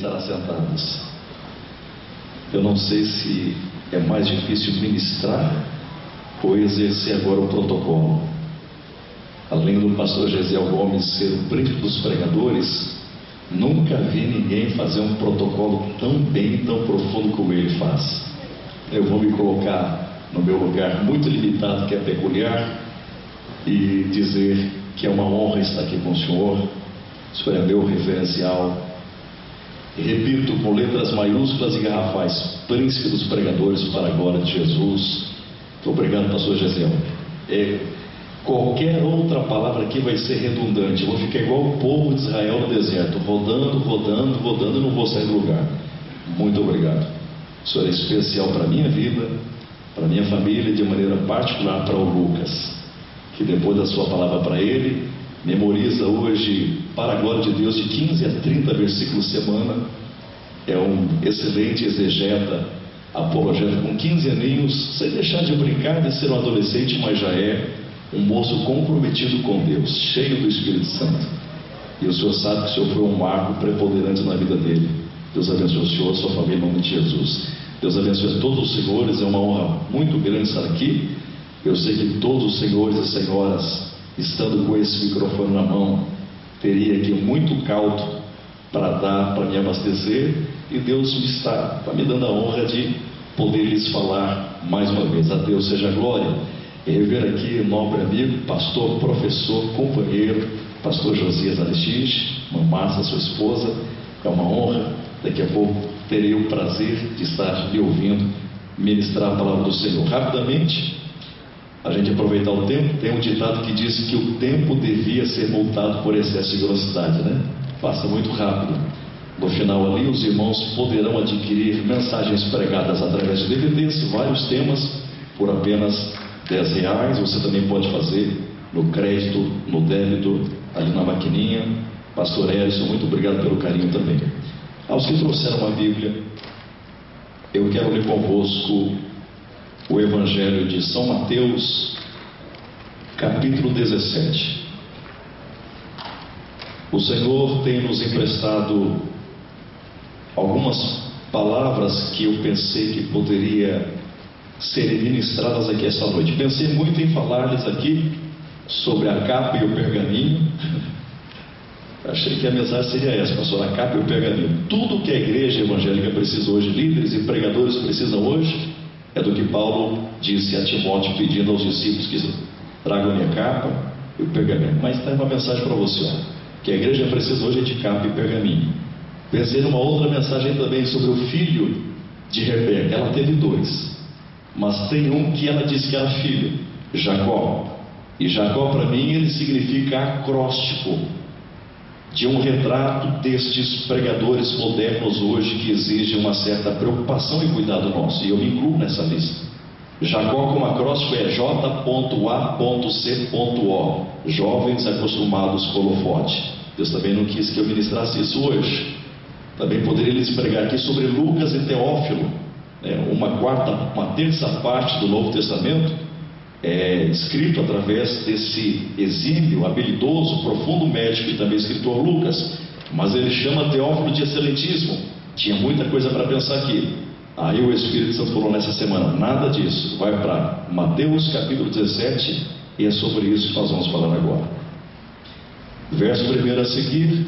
estar sentados. Eu não sei se é mais difícil ministrar ou exercer agora o protocolo. Além do pastor Gesiel Gomes ser o príncipe dos pregadores, nunca vi ninguém fazer um protocolo tão bem, tão profundo como ele faz. Eu vou me colocar no meu lugar muito limitado, que é peculiar, e dizer que é uma honra estar aqui com o senhor. O senhor é meu referencial. E repito, com letras maiúsculas e garrafais, príncipe dos pregadores para a glória de Jesus. Muito obrigado, pastor Gesiel. Qualquer outra palavra aqui vai ser redundante. Eu vou ficar igual o povo de Israel no deserto, rodando e não vou sair do lugar. Muito obrigado. O senhor é especial para a minha vida, para a minha família, de maneira particular para o Lucas, que depois da sua palavra para ele, memoriza hoje, para a glória de Deus, de 15 a 30 versículos semana. É um excelente exegeta, apologeta, com 15 aninhos, sem deixar de brincar de ser um adolescente, mas já é um moço comprometido com Deus, cheio do Espírito Santo. E o senhor sabe que o senhor foi um marco preponderante na vida dele. Deus abençoe o senhor, sua família, em nome de Jesus. Deus abençoe a todos os senhores. É uma honra muito grande estar aqui. Eu sei que todos os senhores e senhoras, estando com esse microfone na mão, teria aqui muito caldo para dar, para me abastecer, e Deus está me dando a honra de poder lhes falar mais uma vez. A Deus seja a glória. E rever aqui nobre amigo, pastor, professor, companheiro, pastor Josias Aristides, Márcia, sua esposa. É uma honra. Daqui a pouco terei o prazer de estar lhe ouvindo ministrar a palavra do Senhor. Rapidamente, a gente aproveitar o tempo. Tem um ditado que diz que o tempo devia ser multado por excesso de velocidade, né? Passa muito rápido. No final ali, os irmãos poderão adquirir mensagens pregadas através de DVDs, vários temas, por apenas R$10. Você também pode fazer no crédito, no débito, ali na maquininha. Pastor Erison, muito obrigado pelo carinho também. Aos que trouxeram a Bíblia, eu quero ler convosco o Evangelho de São Mateus, capítulo 17. O Senhor tem nos emprestado algumas palavras que eu pensei que poderia serem ministradas aqui esta noite. Pensei muito em falar-lhes aqui sobre a capa e o pergaminho. Achei que a mensagem seria essa, pastor: a capa e o pergaminho. Tudo que a igreja evangélica precisa hoje, líderes e pregadores precisam hoje, é do que Paulo disse a Timóteo, pedindo aos discípulos que tragam a minha capa e o pergaminho. Mas tem uma mensagem para você, ó, que a igreja precisa hoje é de capa e pergaminho. Pensei numa outra mensagem também sobre o filho de Rebeca. Ela teve dois, mas tem um que ela disse que era filho, Jacó. E Jacó, para mim, ele significa acróstico de um retrato destes pregadores modernos hoje, que exigem uma certa preocupação e cuidado nosso, e eu me incluo nessa lista. Jacó como acróstico é J.A.C.O, jovens acostumados com o holofote. Deus também não quis que eu ministrasse isso hoje. Também poderia lhes pregar aqui sobre Lucas e Teófilo, uma terça parte do Novo Testamento é escrito através desse exímio, habilidoso, profundo médico e também escritor Lucas, mas ele chama Teófilo de excelentíssimo. Tinha muita coisa para pensar aqui. Aí o Espírito Santo falou nessa semana: nada disso, vai para Mateus capítulo 17, e é sobre isso que nós vamos falar agora. Verso 1 a seguir: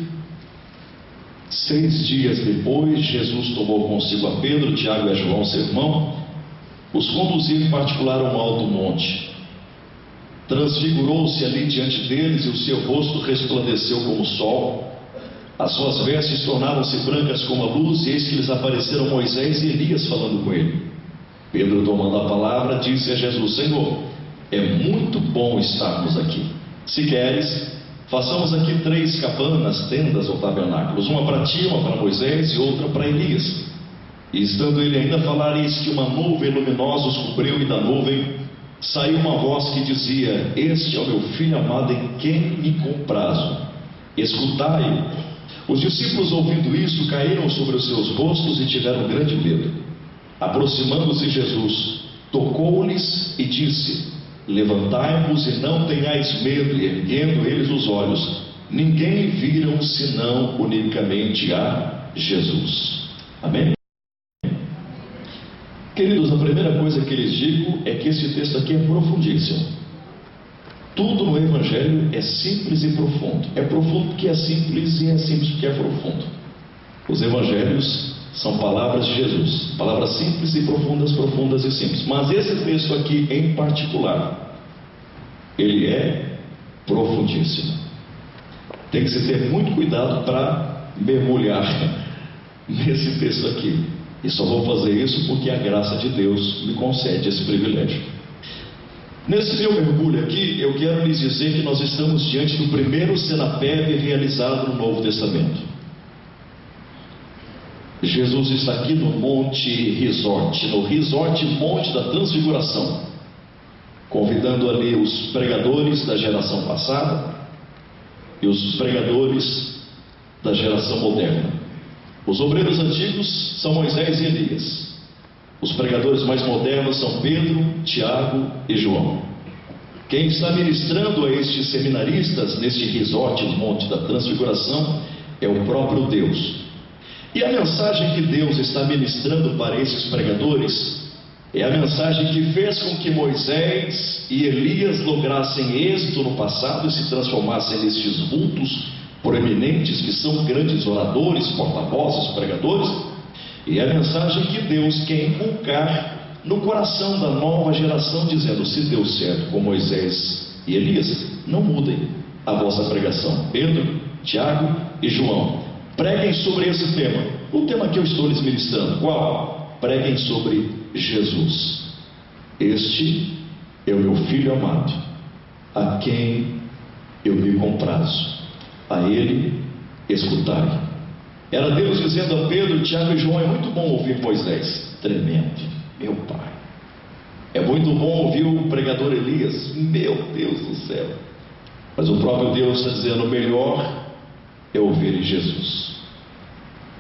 6 dias depois, Jesus tomou consigo a Pedro, Tiago e a João, seu irmão, os conduziu em particular a um alto monte. Transfigurou-se ali diante deles, e o seu rosto resplandeceu como o sol. As suas vestes tornaram-se brancas como a luz, e eis que lhes apareceram Moisés e Elias falando com ele. Pedro, tomando a palavra, disse a Jesus: Senhor, é muito bom estarmos aqui. Se queres, façamos aqui 3 cabanas, tendas ou tabernáculos, uma para ti, uma para Moisés e outra para Elias. E estando ele ainda a falar, eis que uma nuvem luminosa os cobriu, e da nuvem saiu uma voz que dizia: Este é o meu filho amado, em quem me comprazo, escutai-o. Os discípulos, ouvindo isso, caíram sobre os seus rostos e tiveram grande medo. Aproximando-se Jesus, tocou-lhes e disse: Levantai-vos e não tenhais medo. E erguendo eles os olhos, ninguém viram senão unicamente a Jesus. Amém? Queridos, a primeira coisa que lhes digo é que esse texto aqui é profundíssimo. Tudo no Evangelho é simples e profundo. É profundo porque é simples e é simples porque é profundo. Os Evangelhos são palavras de Jesus, palavras simples e profundas, profundas e simples. Mas esse texto aqui em particular, ele é profundíssimo. Tem que se ter muito cuidado para mergulhar nesse texto aqui. E só vou fazer isso porque a graça de Deus me concede esse privilégio. Nesse meu mergulho aqui, eu quero lhes dizer que nós estamos diante do primeiro Senapeb realizado no Novo Testamento. Jesus está aqui no Monte Resort, no Resort Monte da Transfiguração, convidando ali os pregadores da geração passada e os pregadores da geração moderna. Os obreiros antigos são Moisés e Elias. Os pregadores mais modernos são Pedro, Tiago e João. Quem está ministrando a estes seminaristas neste resort no Monte da Transfiguração é o próprio Deus. E a mensagem que Deus está ministrando para esses pregadores é a mensagem que fez com que Moisés e Elias lograssem êxito no passado e se transformassem nestes vultos proeminentes que são grandes oradores, porta-vozes, pregadores. E é a mensagem que Deus quer inculcar no coração da nova geração, dizendo: se deu certo com Moisés e Elias, não mudem a vossa pregação. Pedro, Tiago e João, preguem sobre esse tema, o tema que eu estou lhes ministrando. Qual? Preguem sobre Jesus. Este é o meu Filho amado, a quem eu me comprazo. A ele escutai. Era Deus dizendo a Pedro, Tiago e João: é muito bom ouvir Moisés. Tremendo, meu pai. É muito bom ouvir o pregador Elias. Meu Deus do céu. Mas o próprio Deus está dizendo: melhor é ouvir Jesus.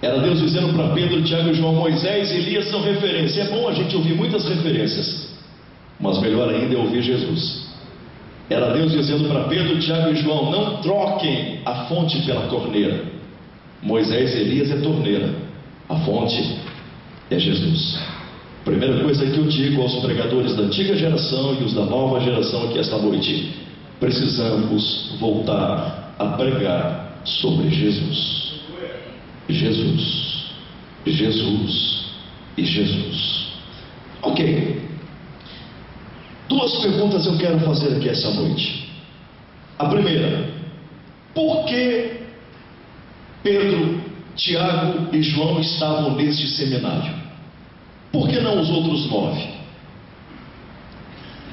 Era Deus dizendo para Pedro, Tiago e João: Moisés e Elias são referência. É bom a gente ouvir muitas referências, mas melhor ainda é ouvir Jesus. Era Deus dizendo para Pedro, Tiago e João: não troquem a fonte pela torneira. Moisés e Elias é torneira, a fonte é Jesus. Primeira coisa que eu digo aos pregadores da antiga geração e os da nova geração aqui esta noite: precisamos voltar a pregar sobre Jesus. Jesus, Jesus e Jesus. Ok. Duas perguntas eu quero fazer aqui essa noite. A primeira: por que Pedro, Tiago e João estavam neste seminário? Por que não os outros 9?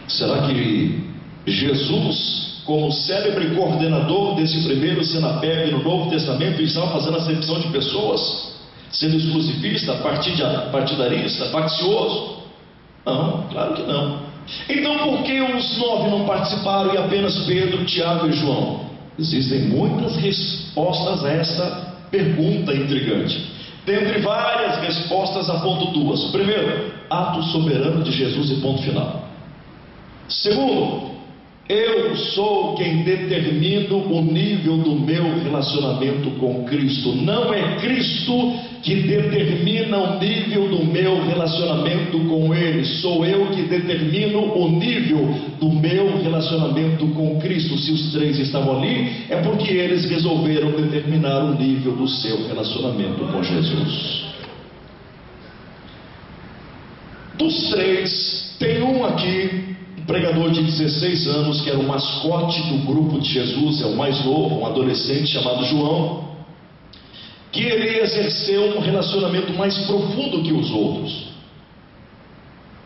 Será que Jesus, como célebre coordenador desse primeiro Senapeb no Novo Testamento, estava fazendo acepção de pessoas, sendo exclusivista, partidarista, faccioso? Não, claro que não. Então por que os 9 não participaram e apenas Pedro, Tiago e João? Existem muitas respostas a esta pergunta intrigante. Dentre várias respostas, aponto 2. Primeiro, ato soberano de Jesus e ponto final. Segundo, eu sou quem determino o nível do meu relacionamento com Cristo. Não é Cristo que determina o nível do meu relacionamento com Ele. Sou eu que determino o nível do meu relacionamento com Cristo. Se os 3 estavam ali, é porque eles resolveram determinar o nível do seu relacionamento com Jesus. Dos 3, tem um aqui, pregador de 16 anos, que era o mascote do grupo de Jesus, é o mais novo, um adolescente chamado João, que ele exerceu um relacionamento mais profundo que os outros.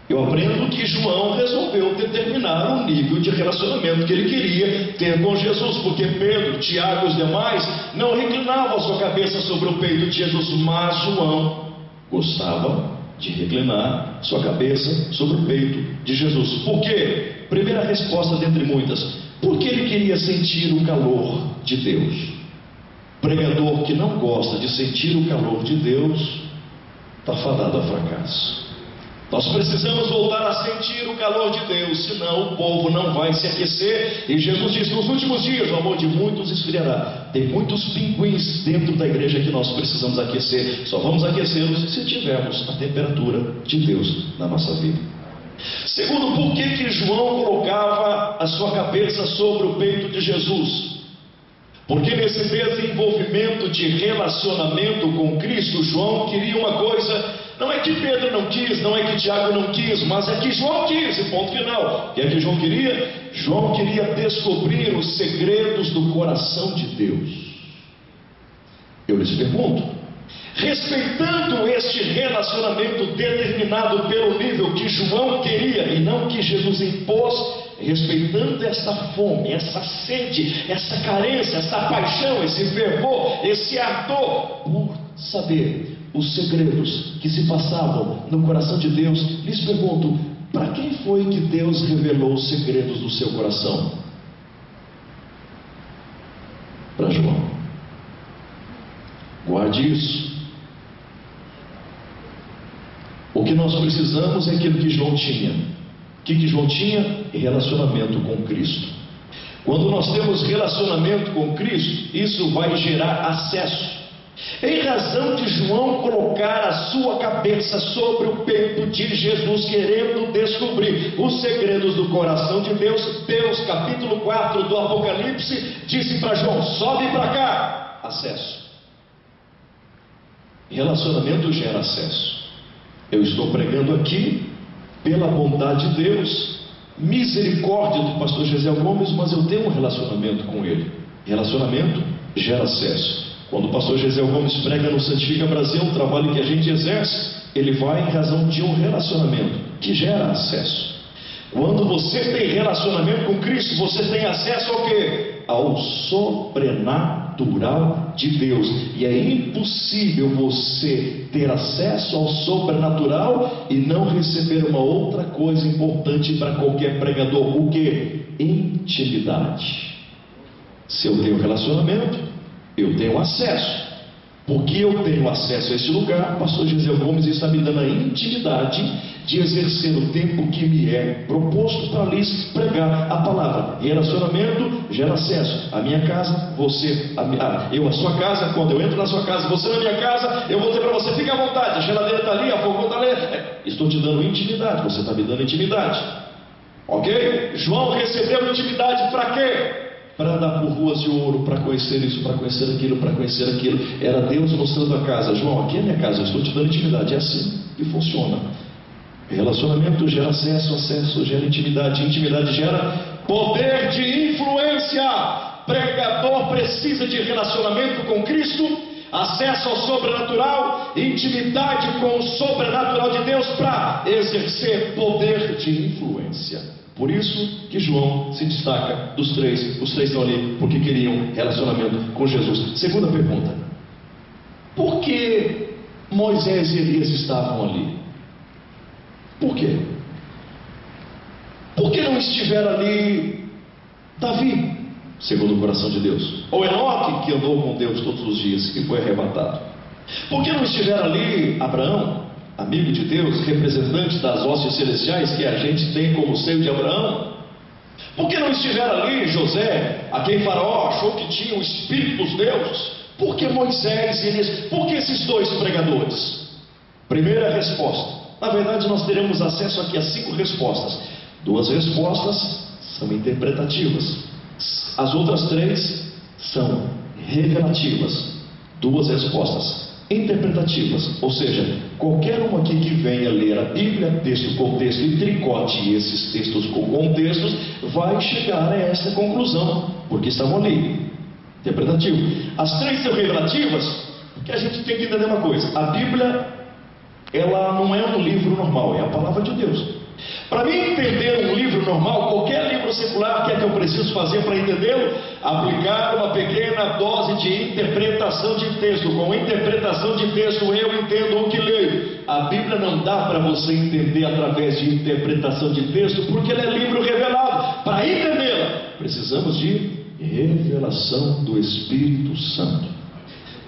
Eu aprendo que João resolveu determinar o nível de relacionamento que ele queria ter com Jesus, porque Pedro, Tiago e os demais não reclinavam a sua cabeça sobre o peito de Jesus, mas João gostava de reclinar sua cabeça sobre o peito de Jesus. Por quê? Primeira resposta dentre muitas: porque ele queria sentir o calor de Deus. Pregador que não gosta de sentir o calor de Deus está fadado a fracasso. Nós precisamos voltar a sentir o calor de Deus, senão o povo não vai se aquecer. E Jesus diz: nos últimos dias o amor de muitos esfriará. Tem muitos pinguins dentro da igreja que nós precisamos aquecer. Só vamos aquecê-los se tivermos a temperatura de Deus na nossa vida. Segundo, por que João colocava a sua cabeça sobre o peito de Jesus? Porque nesse desenvolvimento de relacionamento com Cristo, João queria uma coisa. Não é que Pedro não quis, não é que Tiago não quis, mas é que João quis, e ponto final. O que é que João queria? João queria descobrir os segredos do coração de Deus. Eu lhes pergunto, respeitando este relacionamento determinado pelo nível que João queria e não que Jesus impôs, respeitando essa fome, essa sede, essa carência, essa paixão, esse fervor, esse ardor por saber os segredos que se passavam no coração de Deus, lhes pergunto, para quem foi que Deus revelou os segredos do seu coração? Para João. Guarde isso. O que nós precisamos é aquilo que João tinha. O que João tinha? Relacionamento com Cristo. Quando nós temos relacionamento com Cristo, isso vai gerar acesso. Em razão de João colocar a sua cabeça sobre o peito de Jesus, querendo descobrir os segredos do coração de Deus, Deus, capítulo 4 do Apocalipse, disse para João: sobe para cá. Acesso. Relacionamento gera acesso. Eu estou pregando aqui pela bondade de Deus, misericórdia do pastor Gesiel Gomes, mas eu tenho um relacionamento com ele. Relacionamento gera acesso. Quando o pastor Gesiel Gomes prega no Santifica Brasil, o trabalho que a gente exerce, ele vai em razão de um relacionamento que gera acesso. Quando você tem relacionamento com Cristo, você tem acesso ao quê? Ao sobrenatural de Deus. E é impossível você ter acesso ao sobrenatural e não receber uma outra coisa importante para qualquer pregador: o quê? Intimidade. Se eu tenho relacionamento, eu tenho acesso. Porque eu tenho acesso a esse lugar, o pastor Gesiel Gomes está me dando a intimidade de exercer o tempo que me é proposto para lhes pregar a palavra. Relacionamento gera acesso. A minha casa, você, eu a sua casa. Quando eu entro na sua casa, você na minha casa, eu vou dizer para você: fique à vontade, a geladeira está ali, a fogão está ali. Estou te dando intimidade, você está me dando intimidade. Ok? João recebeu intimidade para quê? Para andar por ruas de ouro, para conhecer isso, para conhecer aquilo, para conhecer aquilo. Era Deus mostrando a casa. João, aqui é minha casa, eu estou te dando intimidade. É assim que funciona. Relacionamento gera acesso, acesso gera intimidade, intimidade gera poder de influência. Pregador precisa de relacionamento com Cristo, acesso ao sobrenatural, intimidade com o sobrenatural de Deus para exercer poder de influência. Por isso que João se destaca dos três. Os três estão ali porque queriam relacionamento com Jesus. Segunda pergunta: por que Moisés e Elias estavam ali? Por quê? Por que não estiveram ali Davi, segundo o coração de Deus? Ou Enoque, que andou com Deus todos os dias, que foi arrebatado? Por que não estiveram ali Abraão, amigo de Deus, representante das hostes celestiais que a gente tem como seio de Abraão? Por que não estiveram ali José, a quem Faraó achou que tinha o espírito dos deuses? Por que Moisés e Elias? Por que esses dois pregadores? Primeira resposta. Na verdade, nós teremos acesso aqui a 5 respostas. 2 respostas são interpretativas. As outras 3 são revelativas. 2 respostas interpretativas, ou seja, qualquer um aqui que venha ler a Bíblia, texto por texto, e tricote esses textos com contextos, vai chegar a essa conclusão, porque estavam ali. Interpretativo. As 3 são revelativas, porque a gente tem que entender uma coisa: a Bíblia, ela não é um livro normal, é a palavra de Deus. Para mim entender um livro normal, qualquer livro secular, o que é que eu preciso fazer para entendê-lo? Aplicar uma pequena dose de interpretação de texto. Com interpretação de texto eu entendo o que leio. A Bíblia não dá para você entender através de interpretação de texto, porque ela é livro revelado. Para entendê-la, precisamos de revelação do Espírito Santo.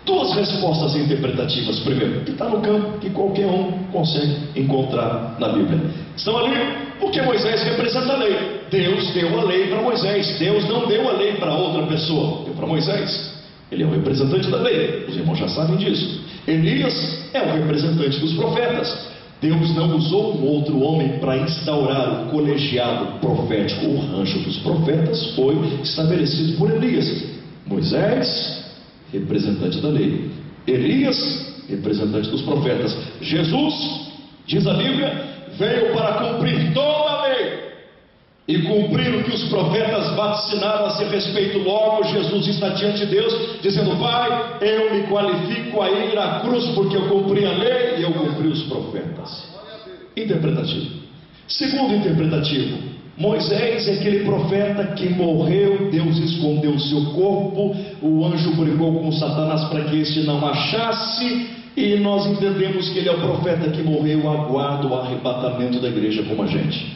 Duas respostas interpretativas. Primeiro, que está no campo, que qualquer um consegue encontrar na Bíblia. Estão ali porque Moisés representa a lei. Deus deu a lei para Moisés. Deus não deu a lei para outra pessoa, deu para Moisés. Ele é o representante da lei, os irmãos já sabem disso. Elias é o representante dos profetas. Deus não usou um outro homem para instaurar o colegiado profético. O rancho dos profetas foi estabelecido por Elias. Moisés, representante da lei. Elias, representante dos profetas. Jesus, diz a Bíblia, veio para cumprir toda a lei e cumprir o que os profetas vaticinaram a seu respeito. Logo Jesus está diante de Deus dizendo: Pai, eu me qualifico a ir à cruz porque eu cumpri a lei e eu cumpri os profetas. Interpretativo. Segundo interpretativo, Moisés é aquele profeta que morreu, Deus escondeu o seu corpo, o anjo brigou com Satanás para que este não achasse, e nós entendemos que ele é o profeta que morreu, aguarda o arrebatamento da igreja como a gente.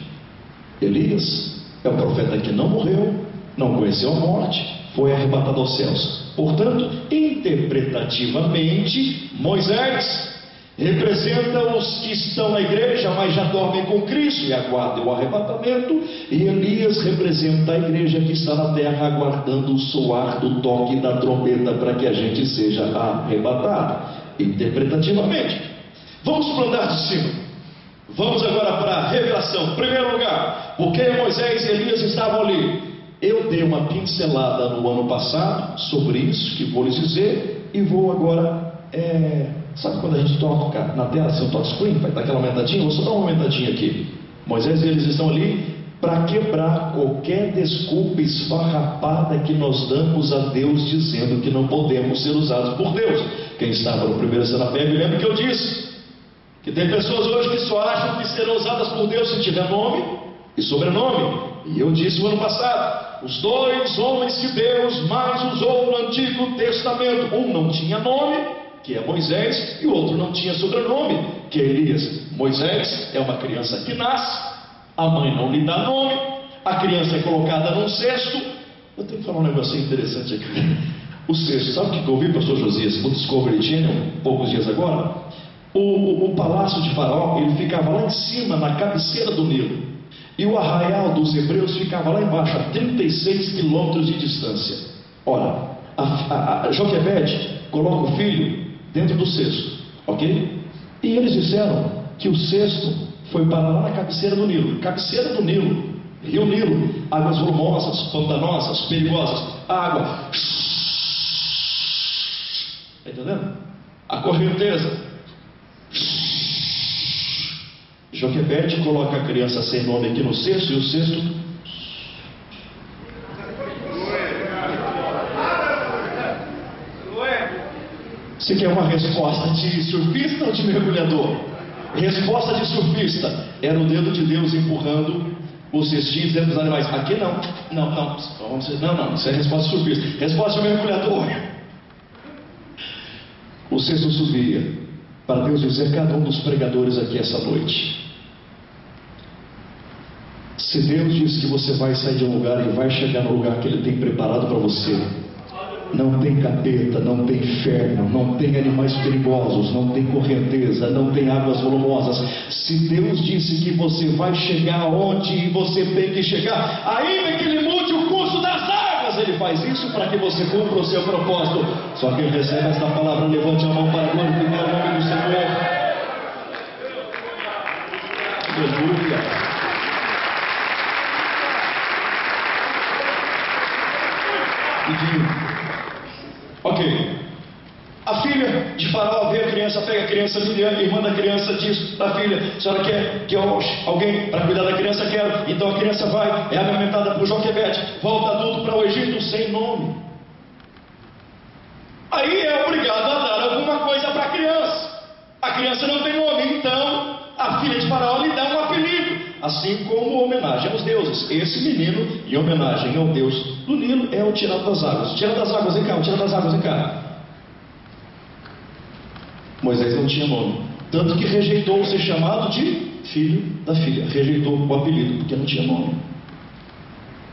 Elias é o profeta que não morreu, não conheceu a morte, foi arrebatado aos céus. Portanto, interpretativamente, Moisés representa os que estão na igreja, mas já dormem com Cristo e aguardam o arrebatamento, e Elias representa a igreja que está na terra aguardando o soar do toque da trombeta para que a gente seja arrebatado. Interpretativamente. Vamos para o andar de cima. Vamos agora para a revelação. Primeiro lugar, porque Moisés e Elias estavam ali. Eu dei uma pincelada no ano passado sobre isso que vou lhes dizer, e vou agora, sabe quando a gente toca na tela, se eu toco screen, vai dar aquela aumentadinha? Vou só dar uma aumentadinha aqui. Moisés e eles estão ali para quebrar qualquer desculpa esfarrapada que nós damos a Deus, dizendo que não podemos ser usados por Deus. Quem estava no primeiro Senapeb, lembra que eu disse que tem pessoas hoje que só acham que serão usadas por Deus se tiver nome e sobrenome. E eu disse no ano passado, os dois homens que Deus mais usou no Antigo Testamento, um não tinha nome, que é Moisés, e o outro não tinha sobrenome, que é Elias. Moisés é uma criança que nasce, a mãe não lhe dá nome, a criança é colocada num cesto. Eu tenho que falar um negocinho interessante aqui. O cesto, sabe o que eu ouvi, pastor Josias, no Discovery Channel, poucos dias agora? O palácio de Faraó, ele ficava lá em cima, na cabeceira do Nilo, e o arraial dos hebreus ficava lá embaixo, a 36 quilômetros de distância. Ora, a Joquebede coloca o filho dentro do cesto, ok? E eles disseram que o cesto foi para lá na cabeceira do Nilo. Cabeceira do Nilo, Rio Nilo, águas volumosas, pantanosas, perigosas, água, está entendendo? A correnteza. Joquebede coloca a criança sem nome aqui no cesto, e o cesto Você quer uma resposta de surfista ou de mergulhador? Resposta de surfista: era o dedo de Deus empurrando os cestinhos dentro dos animais. Aqui não, não, isso é resposta de surfista. Resposta de mergulhador: o cesto subia, para Deus dizer cada um dos pregadores aqui essa noite: se Deus diz que você vai sair de um lugar e vai chegar no lugar que Ele tem preparado para você, não tem capeta, não tem inferno, não tem animais perigosos, não tem correnteza, não tem águas volumosas. Se Deus disse que você vai chegar onde você tem que chegar, ainda que Ele mude o curso das águas, Ele faz isso para que você cumpra o seu propósito. Só quem recebe esta palavra, levante a mão para glorificar o nome do Senhor. Aleluia. Ok, a filha de Faraó vê a criança, pega a criança, Miriam, irmã da criança, diz para a filha: a senhora quer que alguém para cuidar da criança? Quero. Então a criança vai, é amamentada por Joquebede, volta adulto para o Egito sem nome. Aí é obrigado a dar alguma coisa para a criança. A criança não tem nome, então a filha de Faraó lhe dá um apelido, assim como homenagem aos deuses. Esse menino, em homenagem ao Deus do Nilo, é o tirado das águas. Tira das águas, vem cá, tira das águas, vem cá. Moisés não tinha nome, tanto que rejeitou ser chamado de filho da filha. Rejeitou o apelido, porque não tinha nome.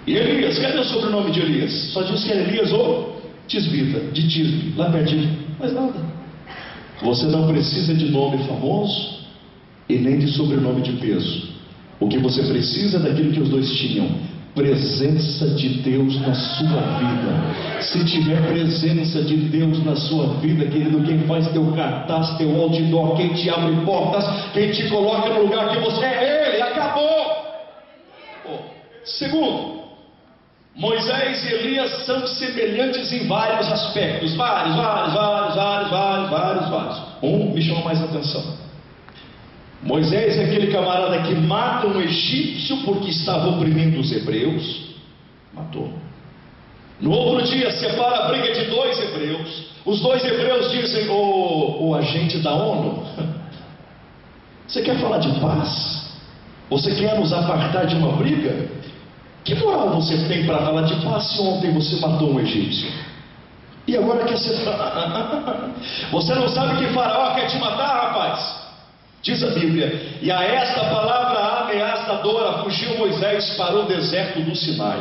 E Elias, cadê o sobrenome de Elias? Só diz que era Elias o Tisbita, de Tisbe, lá pertinho, mas nada. Você não precisa de nome famoso e nem de sobrenome de peso. O que você precisa é daquilo que os dois tinham: presença de Deus na sua vida. Se tiver presença de Deus na sua vida, querido, quem faz teu cartaz, teu outdoor, quem te abre portas, quem te coloca no lugar que você é Ele, acabou. Segundo, Moisés e Elias são semelhantes em vários aspectos, vários. Um me chama mais atenção. Moisés é aquele camarada que mata um egípcio porque estava oprimindo os hebreus, matou. No outro dia separa a briga de dois hebreus. Os dois hebreus dizem: o agente da ONU, você quer falar de paz? Você quer nos apartar de uma briga? Que moral você tem para falar de paz se ontem você matou um egípcio? E agora quer ser... Você não sabe que Faraó quer te matar, rapaz? Diz a Bíblia: e a esta palavra ameaçadora fugiu Moisés para o deserto do Sinai.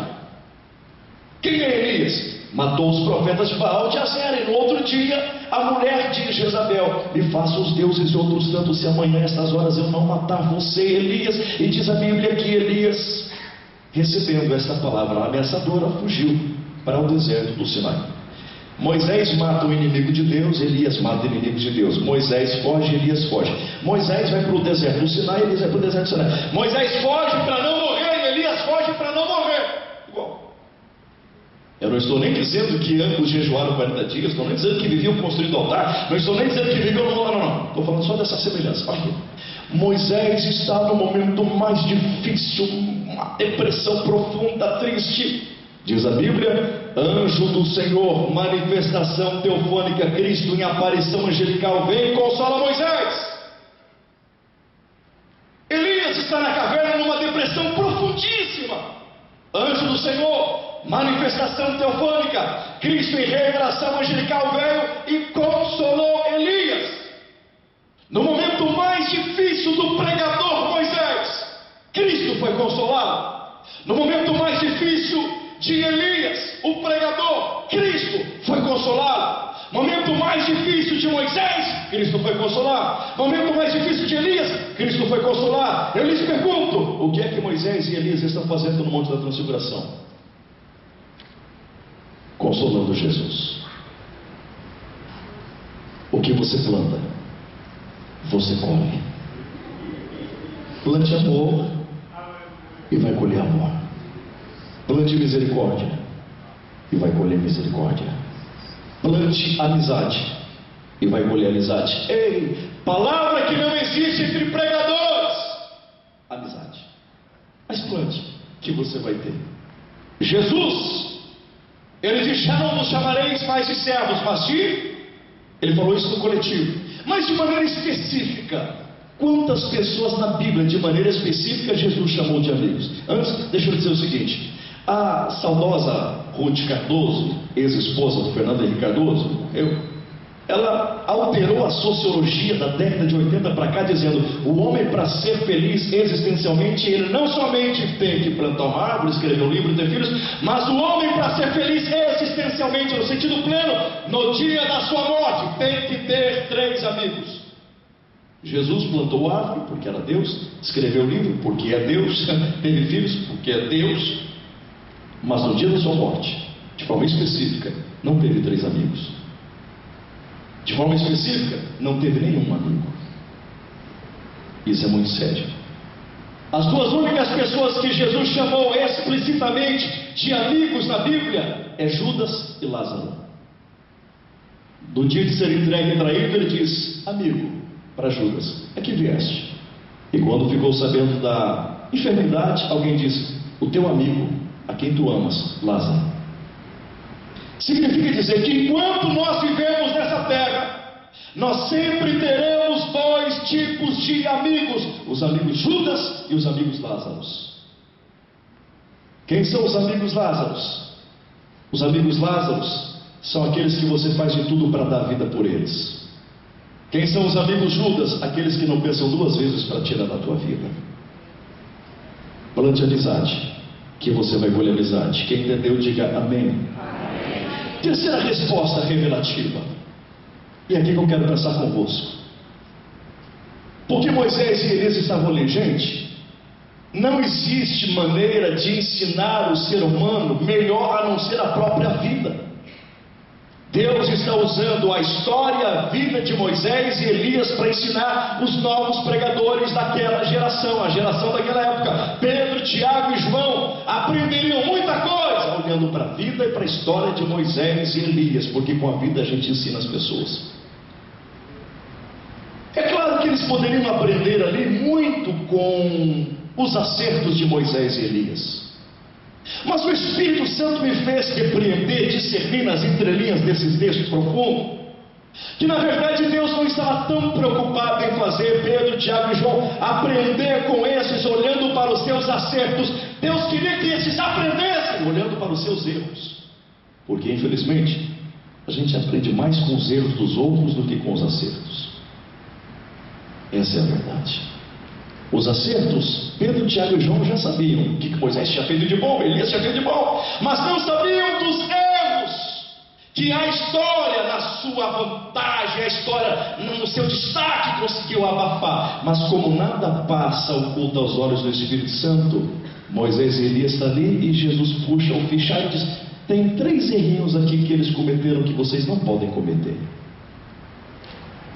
Quem é Elias? Matou os profetas de Baal de Azera. E no outro dia, a mulher de Jezabel: me faça os deuses e outros tantos, se amanhã, estas horas, eu não matar você, Elias. E diz a Bíblia que Elias, recebendo esta palavra ameaçadora, fugiu para o deserto do Sinai. Moisés mata o inimigo de Deus, Elias mata o inimigo de Deus. Moisés foge, Elias foge. Moisés vai para o deserto do Sinai, Elias vai para o deserto do Sinai. Moisés foge para não morrer, Elias foge para não morrer. Igual. Eu não estou nem dizendo que ambos jejuaram 40 dias, estou nem dizendo que viviam construindo altar, não estou nem dizendo que viviam não. Estou falando só dessa semelhança. Olha aqui. Moisés está no momento mais difícil, uma depressão profunda, triste. Diz a Bíblia: anjo do Senhor, manifestação teofônica, Cristo em aparição angelical, vem e consola Moisés. Elias está na caverna numa depressão profundíssima. Anjo do Senhor, manifestação teofônica, Cristo em revelação angelical veio e consolou Elias. No momento mais difícil do pregador Moisés, Cristo foi consolado. No momento mais difícil de Elias, o pregador, Cristo foi consolado. Momento mais difícil de Moisés, Cristo foi consolado. Momento mais difícil de Elias, Cristo foi consolado. Eu lhes pergunto: o que é que Moisés e Elias estão fazendo no Monte da Transfiguração? Consolando Jesus. O que você planta, você colhe. Plante amor e vai colher amor. Plante misericórdia e vai colher misericórdia. Plante amizade e vai colher amizade. Ei, palavra que não existe entre pregadores: amizade. Mas plante, que você vai ter. Jesus, ele disse: já não nos chamareis mais de servos, mas de... Ele falou isso no coletivo, mas de maneira específica. Quantas pessoas na Bíblia, de maneira específica, Jesus chamou de amigos? Antes, deixa eu dizer o seguinte: a saudosa Ruth Cardoso, ex-esposa do Fernando Henrique Cardoso, ela alterou a sociologia da década de 80 para cá, dizendo: o homem, para ser feliz existencialmente, ele não somente tem que plantar uma árvore, escrever um livro e ter filhos, mas o homem, para ser feliz existencialmente, no sentido pleno, no dia da sua morte, tem que ter 3 amigos. Jesus plantou árvore porque era Deus, escreveu o livro porque é Deus, teve filhos porque é Deus, mas no dia da sua morte, de forma específica, não teve 3 amigos. De forma específica, não teve nenhum amigo. Isso é muito sério. As 2 únicas pessoas que Jesus chamou explicitamente de amigos na Bíblia é Judas e Lázaro. No dia de ser entregue e traído, ele diz: amigo, para Judas: é que vieste. E quando ficou sabendo da enfermidade, alguém disse: o teu amigo, a quem tu amas, Lázaro. Significa dizer que enquanto nós vivemos nessa terra, nós sempre teremos 2 tipos de amigos: os amigos Judas e os amigos Lázaros. Quem são os amigos Lázaros? Os amigos Lázaros são aqueles que você faz de tudo para dar vida por eles. Quem são os amigos Judas? Aqueles que não pensam 2 vezes para tirar da tua vida. Plante amizade, que você vai colher amizade. Quem entendeu, diga amém. Terceira resposta revelativa. E aqui que eu quero pensar convosco. Porque Moisés e Elias estavam ali, gente, não existe maneira de ensinar o ser humano melhor a não ser a própria vida. Deus está usando a história, a vida de Moisés e Elias para ensinar os novos pregadores daquela geração, a geração daquela época. Pedro, Tiago e João aprenderiam muita coisa olhando para a vida e para a história de Moisés e Elias, porque com a vida a gente ensina as pessoas. É claro que eles poderiam aprender ali muito com os acertos de Moisés e Elias. Mas o Espírito Santo me fez repreender, discernir nas entrelinhas desses textos profundos, que na verdade Deus não estava tão preocupado em fazer Pedro, Tiago e João aprender com esses, olhando para os seus acertos. Deus queria que esses aprendessem olhando para os seus erros, porque infelizmente a gente aprende mais com os erros dos outros do que com os acertos. Essa é a verdade. Os acertos, Pedro, Tiago e João já sabiam o que Moisés tinha feito de bom, Elias tinha feito de bom, mas não sabiam dos erros que a história, na sua vantagem, a história no seu destaque conseguiu abafar. Mas como nada passa oculto aos olhos do Espírito Santo, Moisés e Elias estão ali e Jesus puxa o fichário e diz: tem 3 errinhos aqui que eles cometeram que vocês não podem cometer.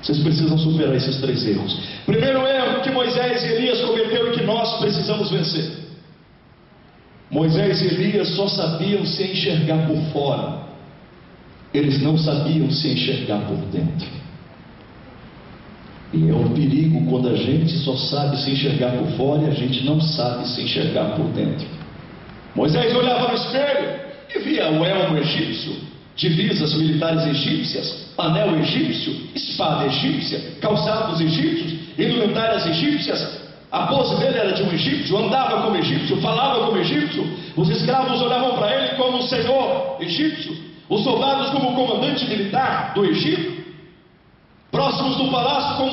Vocês precisam superar esses 3 erros. Primeiro erro que Moisés e Elias cometeu e que nós precisamos vencer. Moisés e Elias só sabiam se enxergar por fora. Eles não sabiam se enxergar por dentro. E é um perigo quando a gente só sabe se enxergar por fora e a gente não sabe se enxergar por dentro. Moisés olhava no espelho e via o elmo egípcio, divisas militares egípcias, anel egípcio, espada egípcia, calçados egípcios, indumentárias egípcias. A pose dele era de um egípcio, andava como egípcio, falava como egípcio. Os escravos olhavam para ele como um senhor egípcio, os soldados como comandante militar do Egito. Próximos do palácio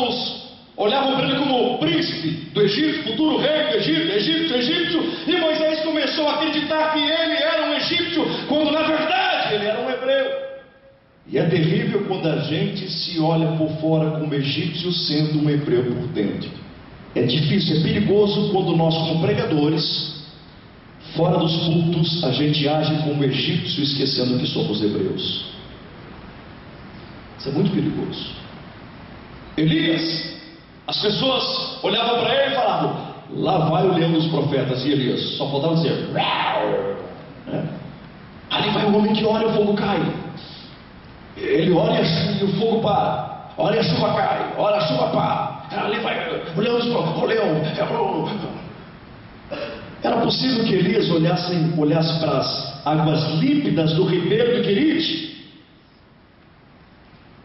olhavam para ele como o príncipe do Egito, futuro rei do Egito, egípcio. E Moisés começou a acreditar que ele era um egípcio, quando na verdade ele era um hebreu. E é terrível quando a gente se olha por fora como egípcio, sendo um hebreu por dentro. É difícil, é perigoso quando nós, como pregadores, fora dos cultos, a gente age como egípcio, esquecendo que somos hebreus. Isso é muito perigoso. Elias, as pessoas olhavam para ele e falavam: lá vai o leão dos profetas. E Elias só faltava dizer: ali vai o homem que ora e o fogo cai. Ele ora e o fogo para, ora e a chuva cai, ora a chuva para. Ali vai o leão dos profetas, o leão. Era possível que Elias olhasse para as águas límpidas do ribeiro do Querite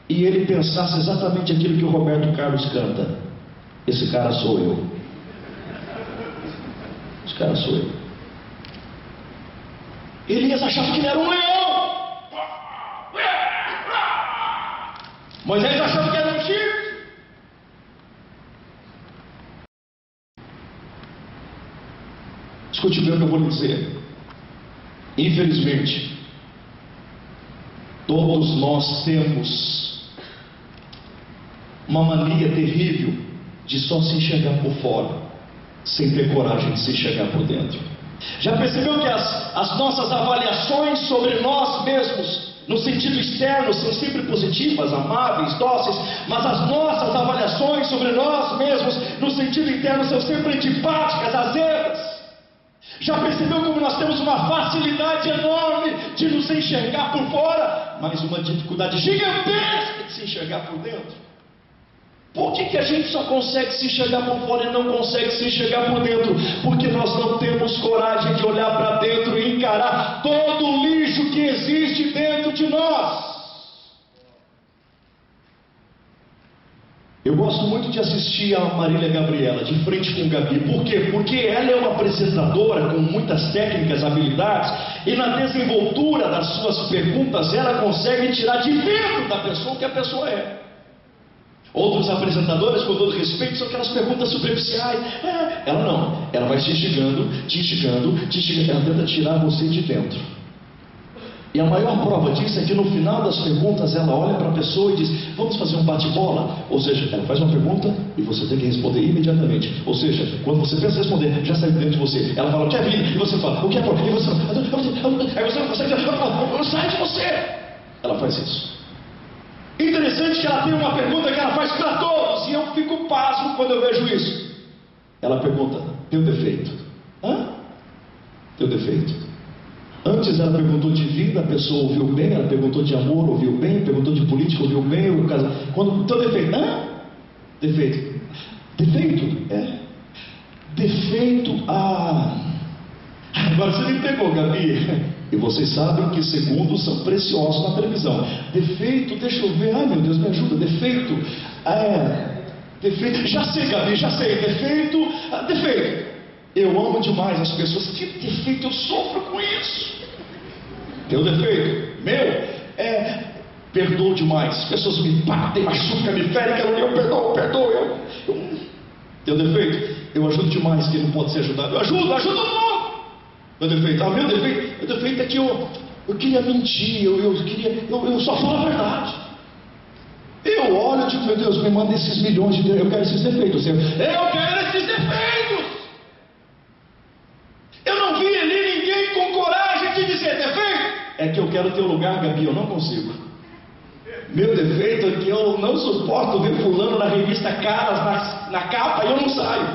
e ele pensasse exatamente aquilo que o Roberto Carlos canta: esse cara sou eu. Esse cara sou eu. Elias achava que ele era um leão. Moisés achava que era um chifre. Escute bem o que eu vou lhe dizer. Infelizmente, todos nós temos uma mania terrível de só se enxergar por fora, sem ter coragem de se enxergar por dentro. Já percebeu que as nossas avaliações sobre nós mesmos, no sentido externo, são sempre positivas, amáveis, dóceis, mas as nossas avaliações sobre nós mesmos, no sentido interno, são sempre antipáticas, azedas? Já percebeu como nós temos uma facilidade enorme de nos enxergar por fora, mas uma dificuldade gigantesca de se enxergar por dentro? Por que a gente só consegue se enxergar por fora e não consegue se enxergar por dentro? Porque nós não temos coragem de olhar para dentro e encarar todo o lixo que existe dentro de nós. Eu gosto muito de assistir a Marília Gabriela, De Frente com Gabi. Por quê? Porque ela é uma apresentadora com muitas técnicas, habilidades, e na desenvoltura das suas perguntas ela consegue tirar de dentro da pessoa o que a pessoa é. Outros apresentadores, com todo respeito, são aquelas perguntas superficiais. Ela não, ela vai te instigando, ela tenta tirar você de dentro. E a maior prova disso é que no final das perguntas ela olha para a pessoa e diz: vamos fazer um bate-bola? Ou seja, ela faz uma pergunta e você tem que responder imediatamente. Ou seja, quando você pensa em responder, já sai dentro de você. Ela fala: o que é vida? E você fala: o que é amor? E você fala: aí você não consegue dizer: sai de você. Ela faz isso. Interessante que ela tem uma pergunta que ela faz para todos, e eu fico pasmo quando eu vejo isso. Ela pergunta: teu defeito? Hã? Teu defeito? Antes ela perguntou de vida, a pessoa ouviu bem. Ela perguntou de amor, ouviu bem. Perguntou de política, ouviu bem. Quando teu defeito? Hã? Defeito? Defeito? É. Defeito? Agora você me pegou, Gabi. E vocês sabem que segundos são preciosos na televisão. Defeito, deixa eu ver. Ai meu Deus, me ajuda. Defeito. Defeito. Já sei, Gabi, já sei. Defeito. Defeito. Eu amo demais as pessoas. Que defeito, eu sofro com isso. Teu defeito. Meu, perdoo demais. As pessoas me batem, machucam, me ferem. Eu perdoo. Teu defeito. Eu ajudo demais quem não pode ser ajudado. Eu ajudo todo mundo. Meu defeito. Meu defeito é que eu queria mentir. Eu só falo a verdade. Eu olho e digo: meu Deus, me manda esses milhões de Deus. Eu quero esses defeitos. Eu quero esses defeitos. Eu não vi ali ninguém com coragem de dizer: defeito é que eu quero teu lugar, Gabi, eu não consigo. Meu defeito é que eu não suporto ver fulano na revista Caras na capa e eu não saio.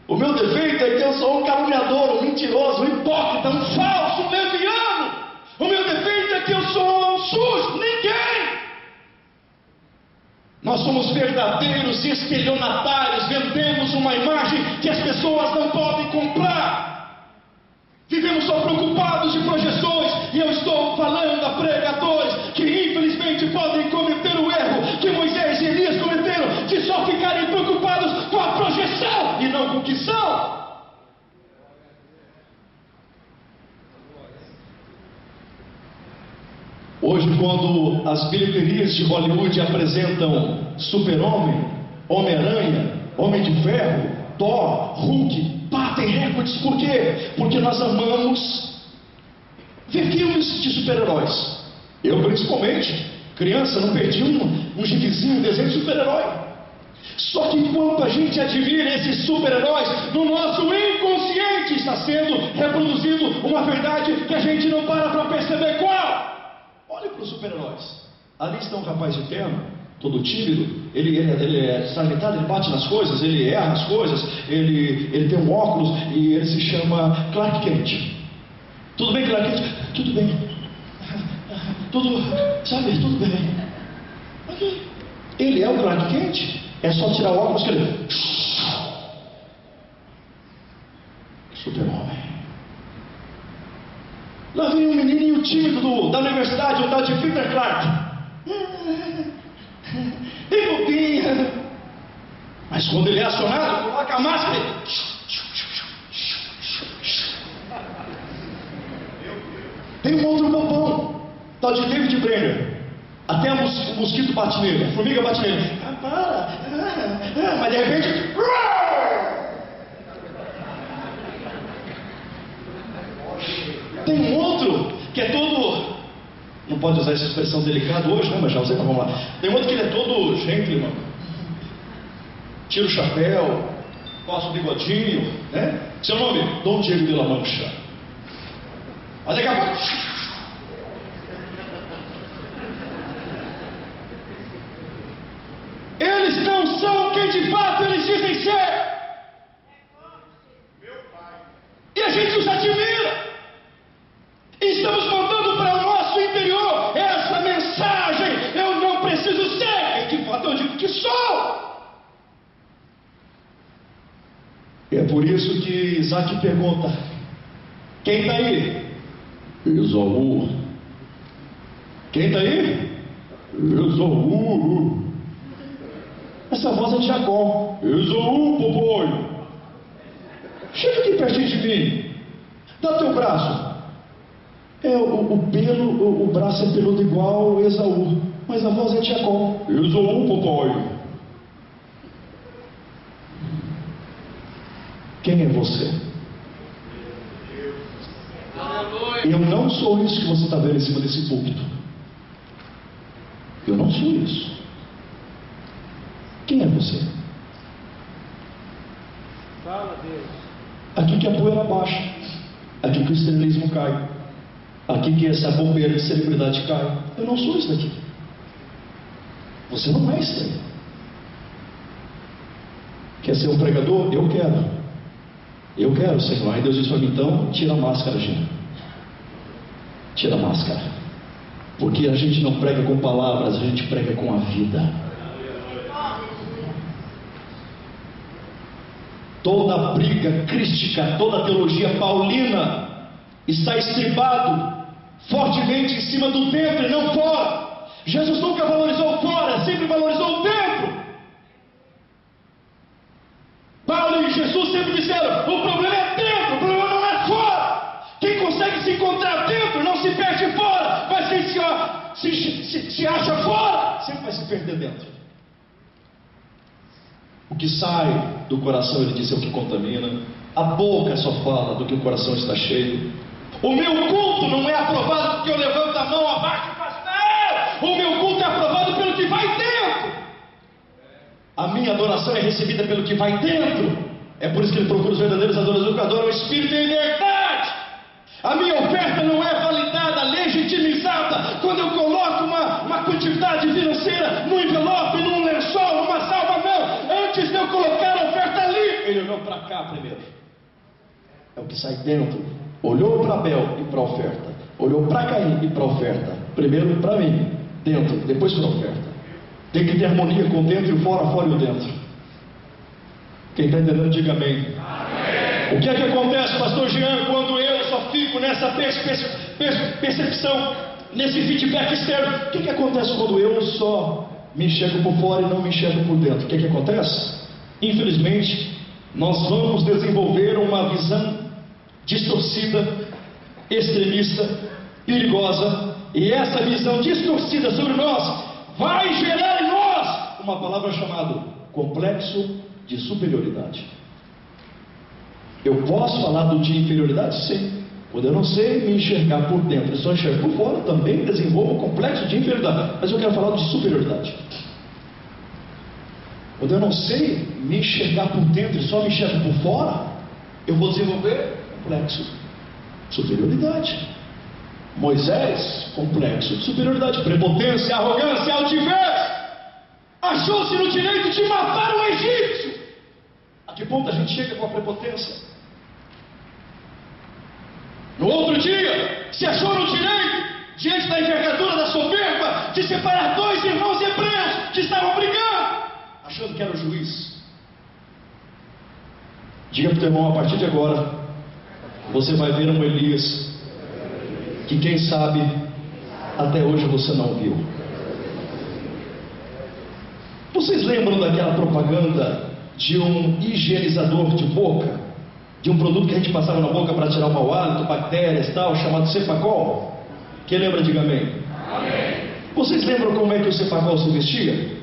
O meu defeito é que eu sou um caluniador, um mentiroso, um hipócrita, um falso, um leviano. O meu defeito é que eu sou um sujo. Ninguém. Nós somos verdadeiros estelionatários, vendemos uma imagem que as pessoas não podem comprar. Vivemos só preocupados de projeções, e eu estou falando a pregadores que infelizmente podem cometer o erro que Moisés e Elias cometeram, de só ficarem preocupados com a projeção e não com o que são. Hoje, quando as bilheterias de Hollywood apresentam Super-Homem, Homem-Aranha, Homem de Ferro, Thor, Hulk, batem recordes. Por quê? Porque nós amamos ver filmes de super-heróis. Eu, principalmente, criança, não perdi um gibizinho, um desenho de super-herói. Só que enquanto a gente admira esses super-heróis, no nosso inconsciente está sendo reproduzido uma verdade que a gente não para perceber. Qual? Olhe para os super-heróis. Ali está um rapaz de terno, todo tímido. Ele é desalientado, ele bate nas coisas, ele erra as coisas, ele tem um óculos e ele se chama Clark Kent. Tudo bem, Clark Kent? Tudo bem. Tudo bem. Okay. Ele é o Clark Kent. É só tirar o óculos que ele... Super-Homem. Lá vem um menininho tímido da universidade, o tal de Peter Clark. Bem bobinha. Mas quando ele é acionado, coloca a máscara e... Tem um outro bobão, tal de David Brenner. Até o mosquito bate nele, a formiga bate nele. Mas de repente... Tem um outro que é todo... Não pode usar essa expressão delicada hoje, né? Mas já usei, então vamos lá. Tem outro que ele é todo gentleman. Tira o chapéu, passa o bigodinho, né? Seu nome? Dom Diego de la Mancha. Mas daqui a pouco... Eles não são quem de fato eles dizem ser. E a gente os admira. E estamos mandando para o nosso interior essa mensagem: eu não preciso ser quem de fato eu digo que sou. E é por isso que Isaac pergunta: quem está aí? Esaú. Quem está aí? Esaú. Essa voz é de Jacó. Esaú, papai. Chega aqui pertinho de mim. Dá teu braço. O braço é peludo igual Esaú, mas a voz é de Jacó. Esaú, papai. Quem é você? Aleluia. Eu não sou isso que você está vendo em cima desse púlpito. Eu não sou isso. Quem é você? Fala, Deus. Aqui que a poeira baixa, aqui que o estrelismo cai, aqui que essa bombeira de celebridade cai. Eu não sou isso daqui. Você não é isso daí. Quer ser um pregador? Eu quero. Eu quero, Senhor. Aí Deus disse para mim, então, tira a máscara, gente. Tira a máscara. Porque a gente não prega com palavras, a gente prega com a vida. Toda briga crística, toda teologia paulina está estribado fortemente em cima do dentro e não fora. Jesus nunca valorizou fora, sempre valorizou o dentro. Paulo e Jesus sempre disseram, o problema é dentro, o problema não é fora. Quem consegue se encontrar dentro não se perde fora, mas quem se acha fora sempre vai se perder dentro. O que sai do coração, ele diz, é o que contamina. A boca só fala do que o coração está cheio. O meu culto não é aprovado porque eu levanto a mão abaixo e faço, não! O meu culto é aprovado pelo que vai dentro. A minha adoração é recebida pelo que vai dentro. É por isso que ele procura os verdadeiros adoradores que adoram o Espírito em verdade. A minha oferta não é validada, legitimizada quando eu coloco uma quantidade financeira no envelope, num lençol, numa salva, não. Antes de eu colocar a oferta ali, ele olhou para cá primeiro. É o que sai dentro. Olhou para Abel e para a oferta. Olhou para Caim e para a oferta. Primeiro para mim, dentro, depois para a oferta. Tem que ter harmonia com o dentro e o fora, fora e o dentro. Quem está entendendo, diga amém. Amém. O que é que acontece, pastor Jean, quando eu só fico nessa percepção, nesse feedback externo? O que acontece quando eu só me enxergo por fora e não me enxergo por dentro? O que acontece? Infelizmente, nós vamos desenvolver uma visão distorcida, extremista, perigosa, e essa visão distorcida sobre nós vai gerar em nós uma palavra chamada complexo de superioridade. Eu posso falar do de inferioridade? Sim. Quando eu não sei me enxergar por dentro e só enxergo por fora, também desenvolvo o complexo de inferioridade. Mas eu quero falar de superioridade. Quando eu não sei me enxergar por dentro e só me enxergo por fora, eu vou desenvolver complexo de superioridade. Moisés, complexo de superioridade, prepotência, arrogância, altivez, achou-se no direito de matar um egípcio. A que ponto a gente chega com a prepotência? No outro dia, se achou no direito, diante da envergadura da soberba, de separar dois irmãos hebreus que estavam brigando, achando que era o juiz. Diga para o teu irmão, a partir de agora, você vai ver um Elias que quem sabe até hoje você não viu. Vocês lembram daquela propaganda de um higienizador de boca, de um produto que a gente passava na boca para tirar o mau hálito, bactérias e tal, chamado Cepacol? Quem lembra, diga amém. Amém. Vocês lembram como é que o Cepacol se vestia?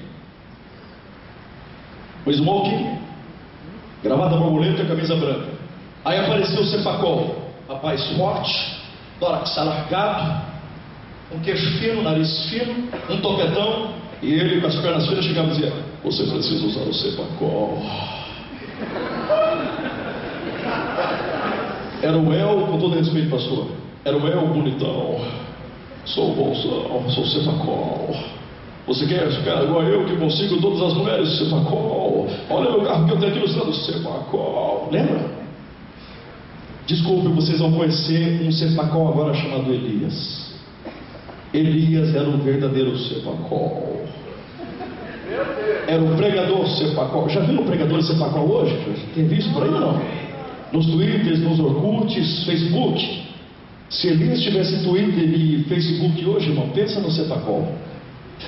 O smoking, gravata borboleta e camisa branca. Aí apareceu o Cepacol, rapaz forte, tórax alargado, um queixo fino, nariz fino, um topetão, e ele com as pernas finas chegava e dizia, você precisa usar o Cepacol. Era o El, com todo respeito, pastor, era o El bonitão, sou o bolsão, sou o Cepacol. Você quer ficar igual eu, que consigo todas as mulheres, Cepacol. Olha meu carro que eu tenho aqui no estado, Cepacol. Lembra? Desculpe, vocês vão conhecer um Cepacol agora chamado Elias. Elias era o verdadeiro Cepacol. Era o pregador Cepacol. Já viram o pregador Cepacol hoje? Tem visto por aí ou não? Nos Twitters, nos Orkuts, Facebook. Se Elias tivesse Twitter e Facebook hoje, irmão, pensa no Cepacol.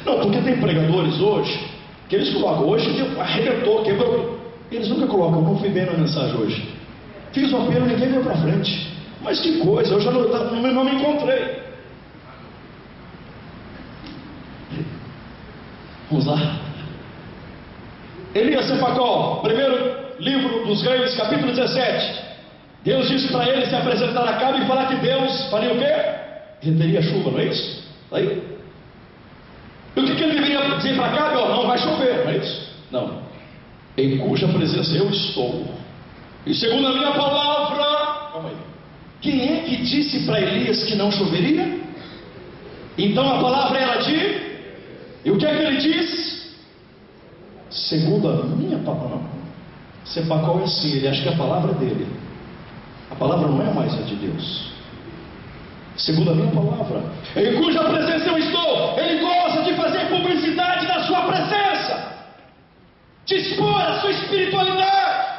Não, porque tem pregadores hoje que eles colocam, hoje arrebentou, quebrou. Eles nunca colocam, não fui bem na mensagem hoje. Fiz o apelo, ninguém veio para frente. Mas que coisa, eu já não me encontrei. Vamos lá. Elias Cepacol, primeiro livro dos Reis, capítulo 17. Deus disse para ele se apresentar a Acabe e falar que Deus faria o quê? Reteria a chuva, não é isso? Aí. E o que ele deveria dizer para Acabe? Não vai chover, não é isso? Não. Em cuja presença eu estou. E segundo a minha palavra, calma aí. Quem é que disse para Elias que não choveria? Então a palavra era de. E o que é que ele diz? Segundo a minha palavra. Sepacol é assim, ele acha que a palavra é dele. A palavra não é mais a de Deus. Segundo a minha palavra, em cuja presença eu estou. Ele gosta de fazer publicidade da sua presença, de expor a sua espiritualidade.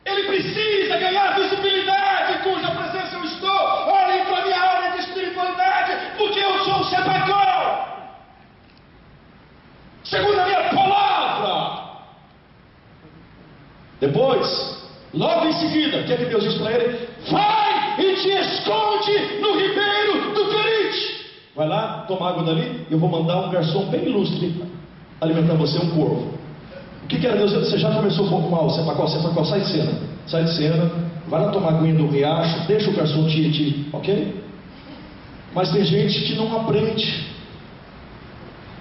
Ele precisa ganhar visibilidade. Em cuja presença eu estou. Olhem para a minha área de espiritualidade, porque eu sou o Sepacol. Segundo a minha palavra. Depois, logo em seguida, o que é que Deus diz para ele? Vai e te esconde no ribeiro do Querite. Vai lá, toma água dali, e eu vou mandar um garçom bem ilustre alimentar você, um corvo. O que era Deus? Você já começou um pouco mal, Sepacol, sai de cena. Sai de cena, vai lá tomar aguinha do riacho, deixa o garçom te, ok? Mas tem gente que não aprende.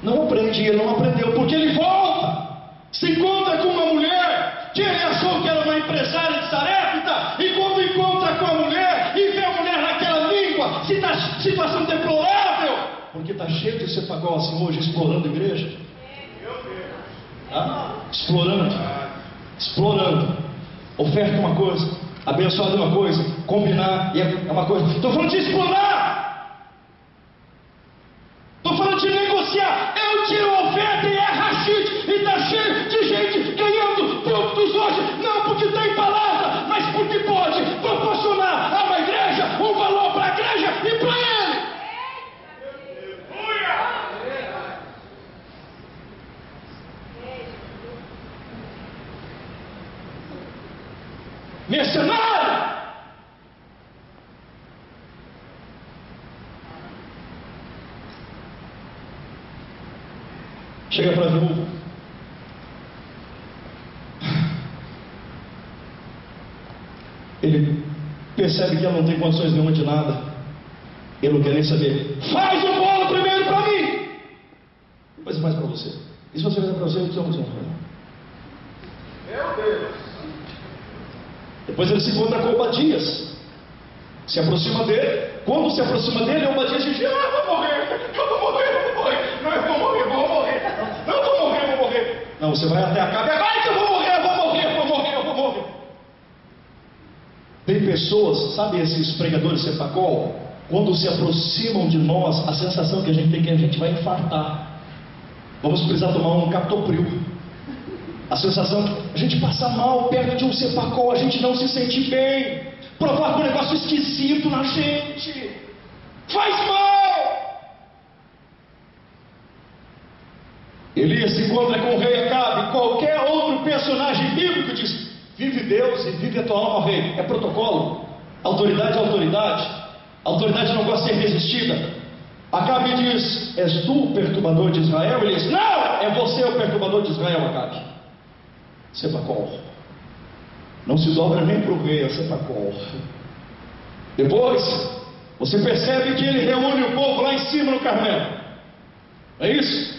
Não aprende, e ele não aprendeu, porque ele volta, se encontra com uma mulher que ele achou que era uma empresária de Sarepta, e quando encontra com a mulher e vê a mulher naquela língua, situação deplorável, porque está cheio de Sepacol assim hoje, explorando a igreja. Explorando. Oferta uma coisa, abençoada uma coisa, combinar e é uma coisa. Estou falando de explorar. Estou falando de negociar. Eu tiro a oferta e é rachite. E está cheio de gente ganhando frutos hoje. Não porque tem palavra, mas porque pode proporcionar a uma igreja um valor para a igreja e para ele. Mercenário! Chega para a viúva. Ele percebe que ela não tem condições nenhuma de nada. Ele não quer nem saber. Faz o bolo primeiro para mim. Depois faz para você. E se você fizer para você, eu não. Meu Deus! Depois ele se encontra com Obadias, se aproxima dele. Quando se aproxima dele, Obadias diz: eu vou morrer. Não, eu vou morrer. Não, eu vou morrer. Não, você vai até Acabe. Agora que eu vou morrer. Tem pessoas, sabe esses pregadores Sepacol? Quando se aproximam de nós, a sensação que a gente tem é que a gente vai infartar. Vamos precisar tomar um captopril. A sensação que a gente passa mal perto de um Sepacol, a gente não se sente bem, provoca um negócio esquisito na gente, faz mal. Elias se encontra com o rei Acabe. Qualquer outro personagem bíblico diz: vive Deus e vive a tua alma, rei. É protocolo. Autoridade é autoridade. Autoridade não gosta de ser resistida. Acabe diz: és tu o perturbador de Israel? Ele diz: não, é você o perturbador de Israel, Acabe. Sepacol. Não se dobra nem para o rei, é Sepacol. Depois, você percebe que ele reúne o povo lá em cima no Carmelo. É isso?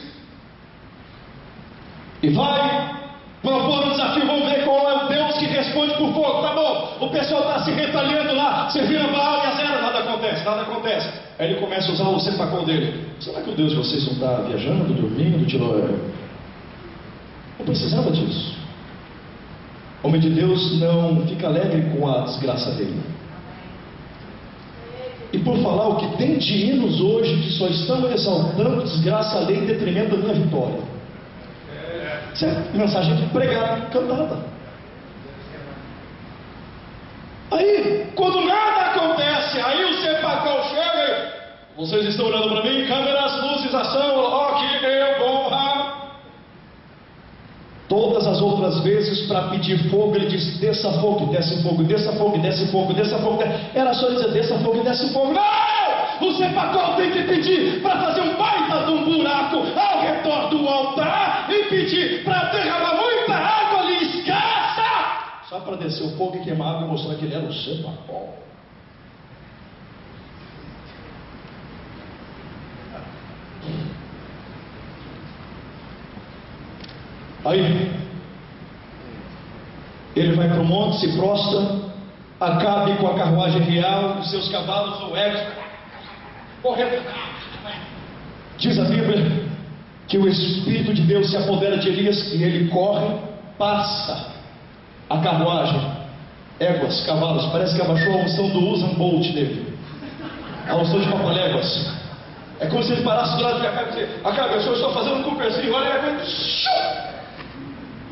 E vai propor um desafio. Vamos ver qual é o Deus que responde por fogo. Tá bom, o pessoal está se retalhando lá, servindo a Baal e a Zera. Nada acontece. Aí ele começa a usar o Sepacol dele. Será que o Deus de vocês não está viajando, dormindo, não precisava disso. Homem de Deus não fica alegre com a desgraça dele. E por falar, o que tem de hinos hoje que só estão exaltando desgraça alheia em detrimento da minha vitória. Isso é mensagem pregada, cantada. Aí, quando nada acontece, aí o Sepacol chega e: vocês estão olhando para mim, câmeras, luzes, ação, ok, eu vou lá. Todas as outras vezes, para pedir fogo, ele diz: desça fogo, desce fogo, desça fogo, desce fogo, desça fogo. Era só dizer: desça fogo, desce fogo. Não! O Sepacol tem que pedir para fazer um baita de um buraco ao redor do altar e pedir para derramar muita água ali escassa, só para descer o fogo e queimar a água e mostrar que ele era o Sepacol. Aí ele vai para o monte, se prostra, Acabe com a carruagem real, os seus cavalos ou egos, correndo. Diz a Bíblia que o Espírito de Deus se apodera de Elias e ele corre, passa a carruagem, éguas, cavalos, parece que abaixou a unção do Usain Bolt dele, a unção de papaléguas. É como se ele parasse do lado de Acabe e disse: Acabe, eu só estou fazendo um cooperzinho, olha, ele vai...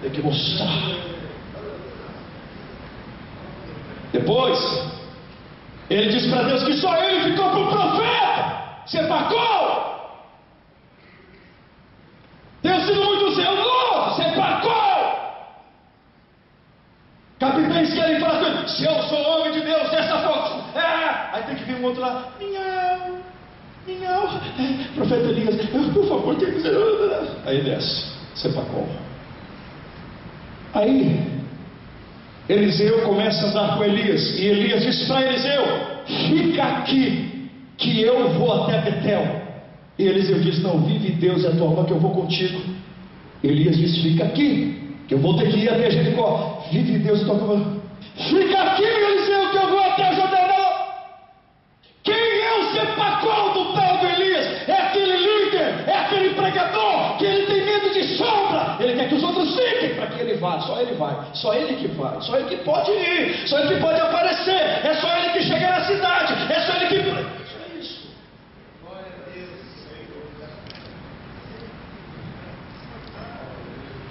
Tem que mostrar. Depois ele diz para Deus que só ele ficou para o profeta. Sepacol. Tenho sido muito zeloso. Sepacol. Capitães querem falar com ele: se eu sou homem de Deus, dessa forma. Aí tem que vir um outro lá: minhão, minhão, profeta Elias, por favor, tem que dizer. Aí desce Sepacol. Aí Eliseu começa a andar com Elias, e Elias diz para Eliseu: fica aqui, que eu vou até Betel. E Eliseu diz: não, vive Deus e a tua mão que eu vou contigo. Elias diz: fica aqui, que eu vou ter que ir até Jericó. Vive Deus e a tua mão. Fica aqui, Eliseu, que eu vou até Jordão. Quem é o Sepacol do tal do Elias? É aquele líder, é aquele pregador que ele tem medo de sombra. Ele quer que os outros fiquem para que ele vá. Só ele vai, só ele que vai, só ele que pode ir, só ele que pode aparecer, é só ele que chega na cidade, é só ele que... É isso.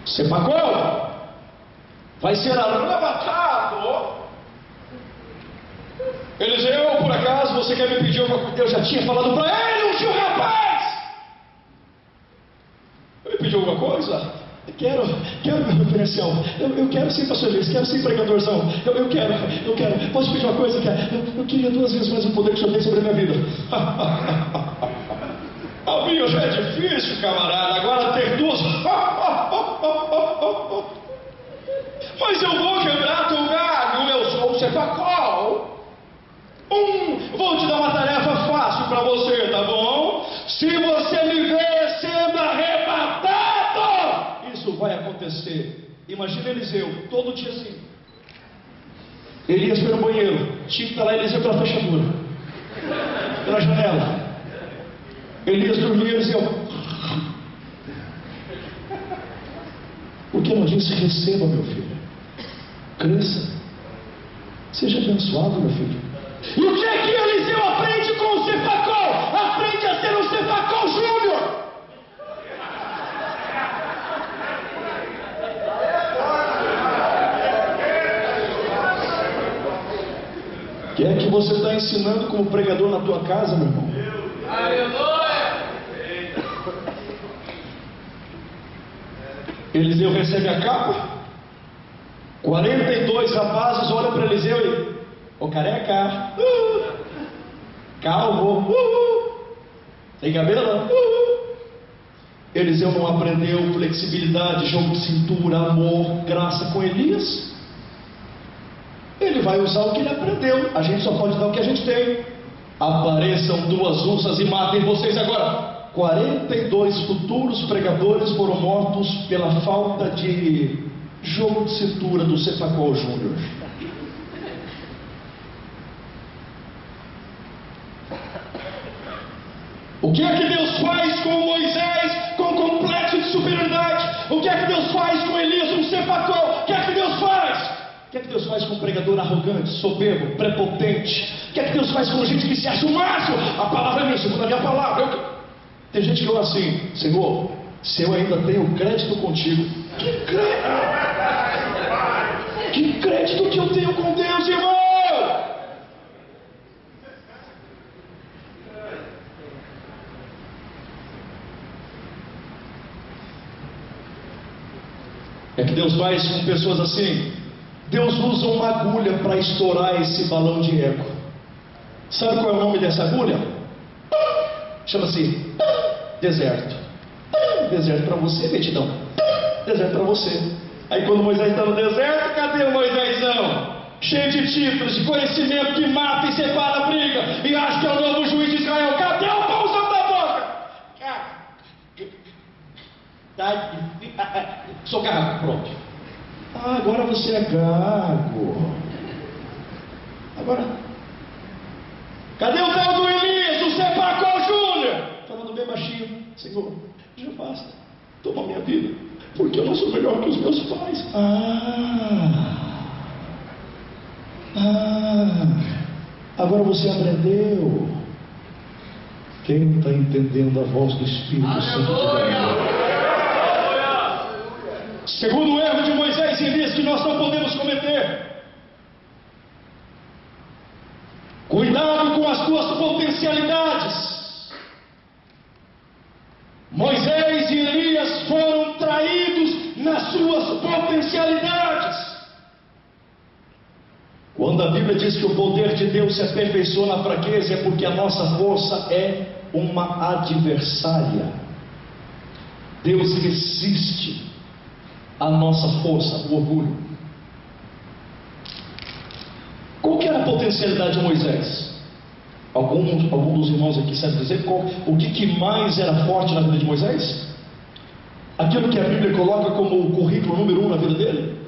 Sepacol vai ser arrebatado. Eliseu, por acaso você quer me pedir alguma coisa? Deus já tinha falado para ele, um tio rapaz. Ele pediu alguma coisa? Quero meu referencial. Eu quero sim, pastor Elias, quero sim, pregadorzão. Eu quero. Posso pedir uma coisa? Eu queria 2 vezes mais o poder que o senhor tem sobre a minha vida. A minha já é difícil, camarada. Agora ter 2. Mas eu vou quebrar teu galho. Eu sou o Sepacol. Vou te dar uma tarefa fácil para você, tá bom? Se você me ver sendo arrebatado, isso vai acontecer. Imagina Eliseu, todo dia assim. Elias foi no banheiro, tinha que estar lá Eliseu pela fechadura, pela janela. Elias dormia, Eliseu. Porque não disse: receba, meu filho, cresça, seja abençoado, meu filho. E o que é que Eliseu aprende com o Sepacol? Aprende a ser um Sepacol Júnior. O que é que você está ensinando como pregador na tua casa, meu irmão? Eliseu recebe a capa. 42 rapazes olham para Eliseu e: ô careca, calvo, tem cabelo? Eliseu não aprendeu flexibilidade, jogo de cintura, amor, graça com Elias. Ele vai usar o que ele aprendeu. A gente só pode dar o que a gente tem. Apareçam 2 ursas e matem vocês agora. 42 futuros pregadores foram mortos pela falta de jogo de cintura do Sepacol Júnior. O que é que Deus faz com Moisés com complexo de superioridade? O que é que Deus faz com Elias, um Sepacol? O que é que Deus faz? O que é que Deus faz com um pregador arrogante, soberbo, prepotente? O que é que Deus faz com gente que se acha o máximo? A palavra é minha, segundo a minha palavra. Tem gente que fala assim: Senhor, se eu ainda tenho crédito contigo, que crédito que eu tenho com Deus, irmão? É que Deus faz com pessoas assim. Deus usa uma agulha para estourar esse balão de eco. Sabe qual é o nome dessa agulha? Chama-se deserto. Deserto para você, Betidão. Deserto para você. Aí quando Moisés está no deserto, cadê o Moisésão? Cheio de títulos, de conhecimento, que mata e separa a briga, e acha que é o novo juiz de Israel. Cadê o pão sobre a boca? Sou gago, pronto. Ah, agora você é gago. Agora, cadê o tal do Elias, o Sepacol Júnior? Falando bem baixinho: Senhor, já basta, toma minha vida, porque eu não sou melhor que os meus pais. Agora você aprendeu. Quem não está entendendo a voz do Espírito Santo de Deus? Segundo erro de Moisés e Elias que nós não podemos cometer: cuidado com as tuas potencialidades. Moisés e Elias foram traídos nas suas potencialidades. Quando a Bíblia diz que o poder de Deus se aperfeiçoa na fraqueza, é porque a nossa força é uma adversária. Deus resiste à nossa força, o orgulho. Qual que era a potencialidade de Moisés? Algum dos irmãos aqui sabe dizer o que mais era forte na vida de Moisés? Aquilo que a Bíblia coloca como o currículo número 1 na vida dele?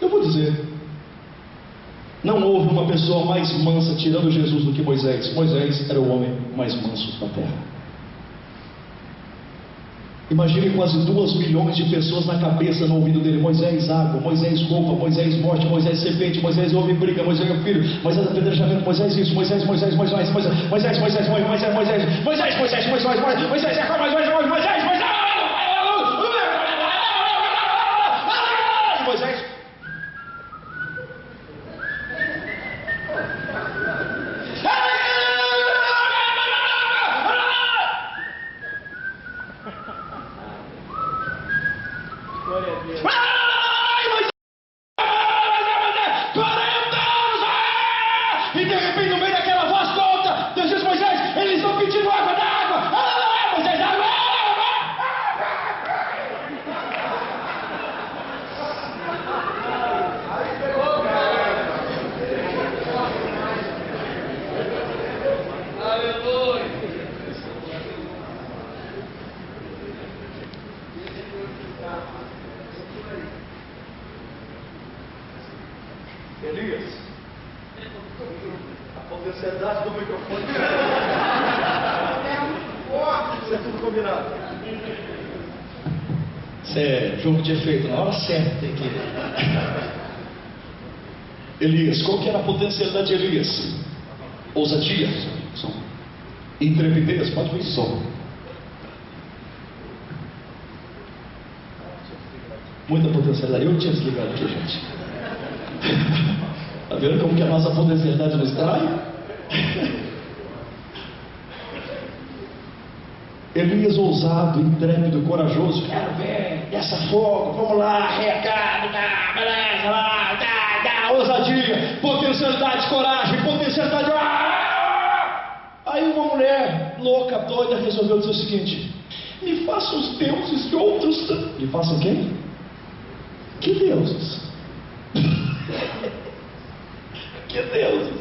Eu vou dizer: não houve uma pessoa mais mansa tirando Jesus do que Moisés. Moisés era o homem mais manso da terra. Imagine quase 2 milhões de pessoas na cabeça, no ouvido dele: Moisés água, Moisés roupa, Moisés morte, Moisés serpente, Moisés homem briga, Moisés filho, Moisés apedrejamento, Moisés isso, Moisés, Moisés, Moisés, Moisés, Moisés, Moisés, Moisés, Moisés, Moisés, Moisés, Moisés, Moisés, Moisés, Moisés, Moisés. E de repente, no meio daquela voz toda, Deus diz: Moisés, eles estão pedindo água da água. Moisés, água. Aleluia. Elias, a potencialidade do microfone. Isso é tudo combinado. Isso é jogo de efeito, na hora certa tem que ir. Elias, qual que era a potencialidade de Elias? Ousadia, intrepidez, pode vir som. Muita potencialidade. Eu tinha desligado aqui, gente. Está vendo como que a nossa potencialidade nos trai? Elias ousado, intrépido, corajoso. Quero ver, desça fogo, vamos lá, recado, beleza, lá, ousadia, potencialidade, coragem, potencialidade. Aí uma mulher louca, doida, resolveu dizer o seguinte: me faça os deuses de outros. Me façam quem? Que deuses? Que deuses?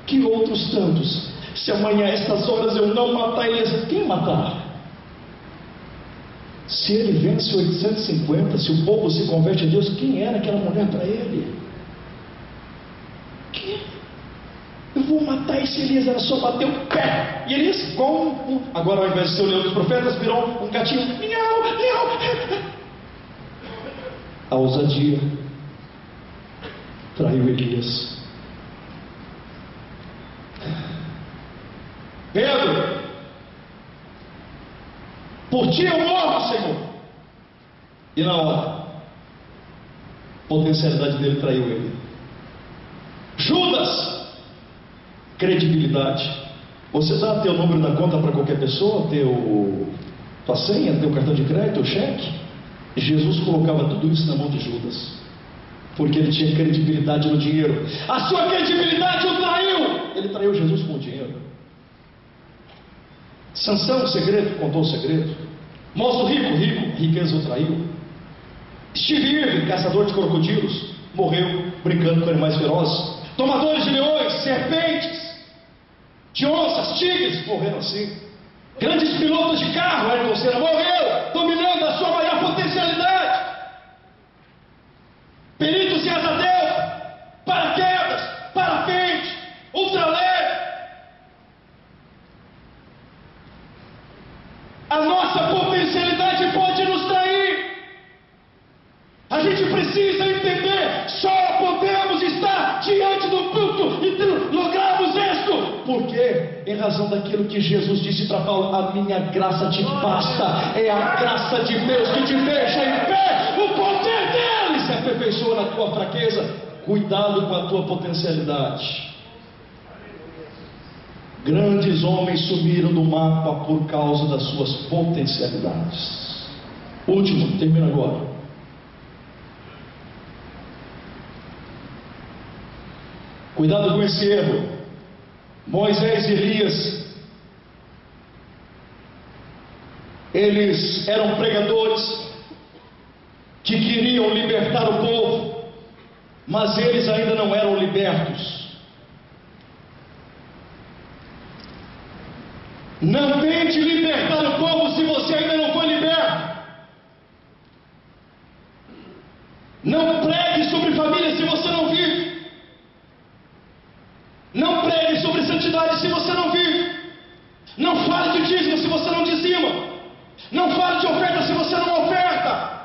Que outros tantos? Se amanhã a estas horas eu não matar Elias, quem matar? Se ele vence 850, se o povo se converte a Deus, quem era aquela mulher para ele? Que? Eu vou matar esse Elias, era só bater o pé. E Elias, igual agora ao invés de ser o leão dos profetas, virou um gatinho. Miau, miau. A ousadia traiu Elias. Pedro, por ti eu morro, Senhor. E na hora, a potencialidade dele traiu ele. Judas, credibilidade. Você dá teu número da conta para qualquer pessoa, tua senha, teu cartão de crédito, teu cheque? Jesus colocava tudo isso na mão de Judas, porque ele tinha credibilidade no dinheiro. A sua credibilidade o traiu. Ele traiu Jesus com o dinheiro. Sansão, o segredo, contou o segredo. Moço rico, riqueza o traiu. Steve Irwin, caçador de crocodilos, morreu brincando com animais ferozes. Tomadores de leões, serpentes, de onças, tigres, morreram assim. Grandes pilotos de carro, Ayrton Senna morreu dominando a sua maior potencialidade. Peritos em asa delta, paraquedas, parapente, ultraleve. A nossa potencialidade pode nos trair. A gente precisa entender, só podemos estar diante do culto e lograrmos isto. Por quê? Em razão daquilo que Jesus disse para Paulo: a minha graça te basta. É a graça de Deus que te deixa em pé. O poder dele se aperfeiçoa na tua fraqueza. Cuidado com a tua potencialidade. Grandes homens sumiram do mapa por causa das suas potencialidades. Último, termino agora. Cuidado com esse erro. Moisés e Elias, eles eram pregadores que queriam libertar o povo, mas eles ainda não eram libertos. Não tente libertar o povo se você ainda não foi liberto. Não pregue sobre família se você não vive. Não pregue sobre santidade se você não vive. Não fale de dízimo se você não dizima. Não fale de oferta se você não oferta.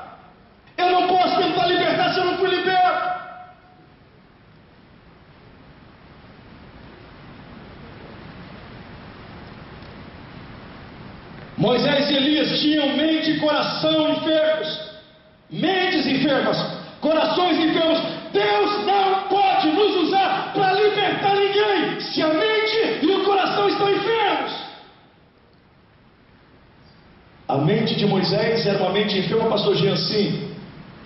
Eu não posso tentar libertar se eu não fui liberto. Moisés e Elias tinham mente e coração enfermos. Mentes enfermas, corações enfermos. Deus não pode nos usar para libertar ninguém se a mente e o coração estão enfermos. A mente de Moisés era uma mente enferma, pastor Jean, sim.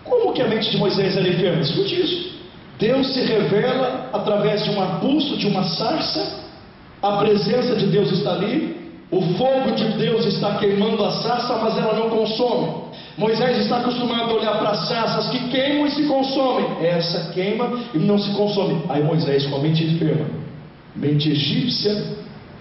Como que a mente de Moisés era enferma? Escute isso. Deus se revela através de um arbusto, de uma sarça. A presença de Deus está ali. O fogo de Deus está queimando a sarça, mas ela não consome. Moisés está acostumado a olhar para as sarças que queimam e se consomem. Essa queima e não se consome. Aí Moisés, com a mente enferma, mente egípcia,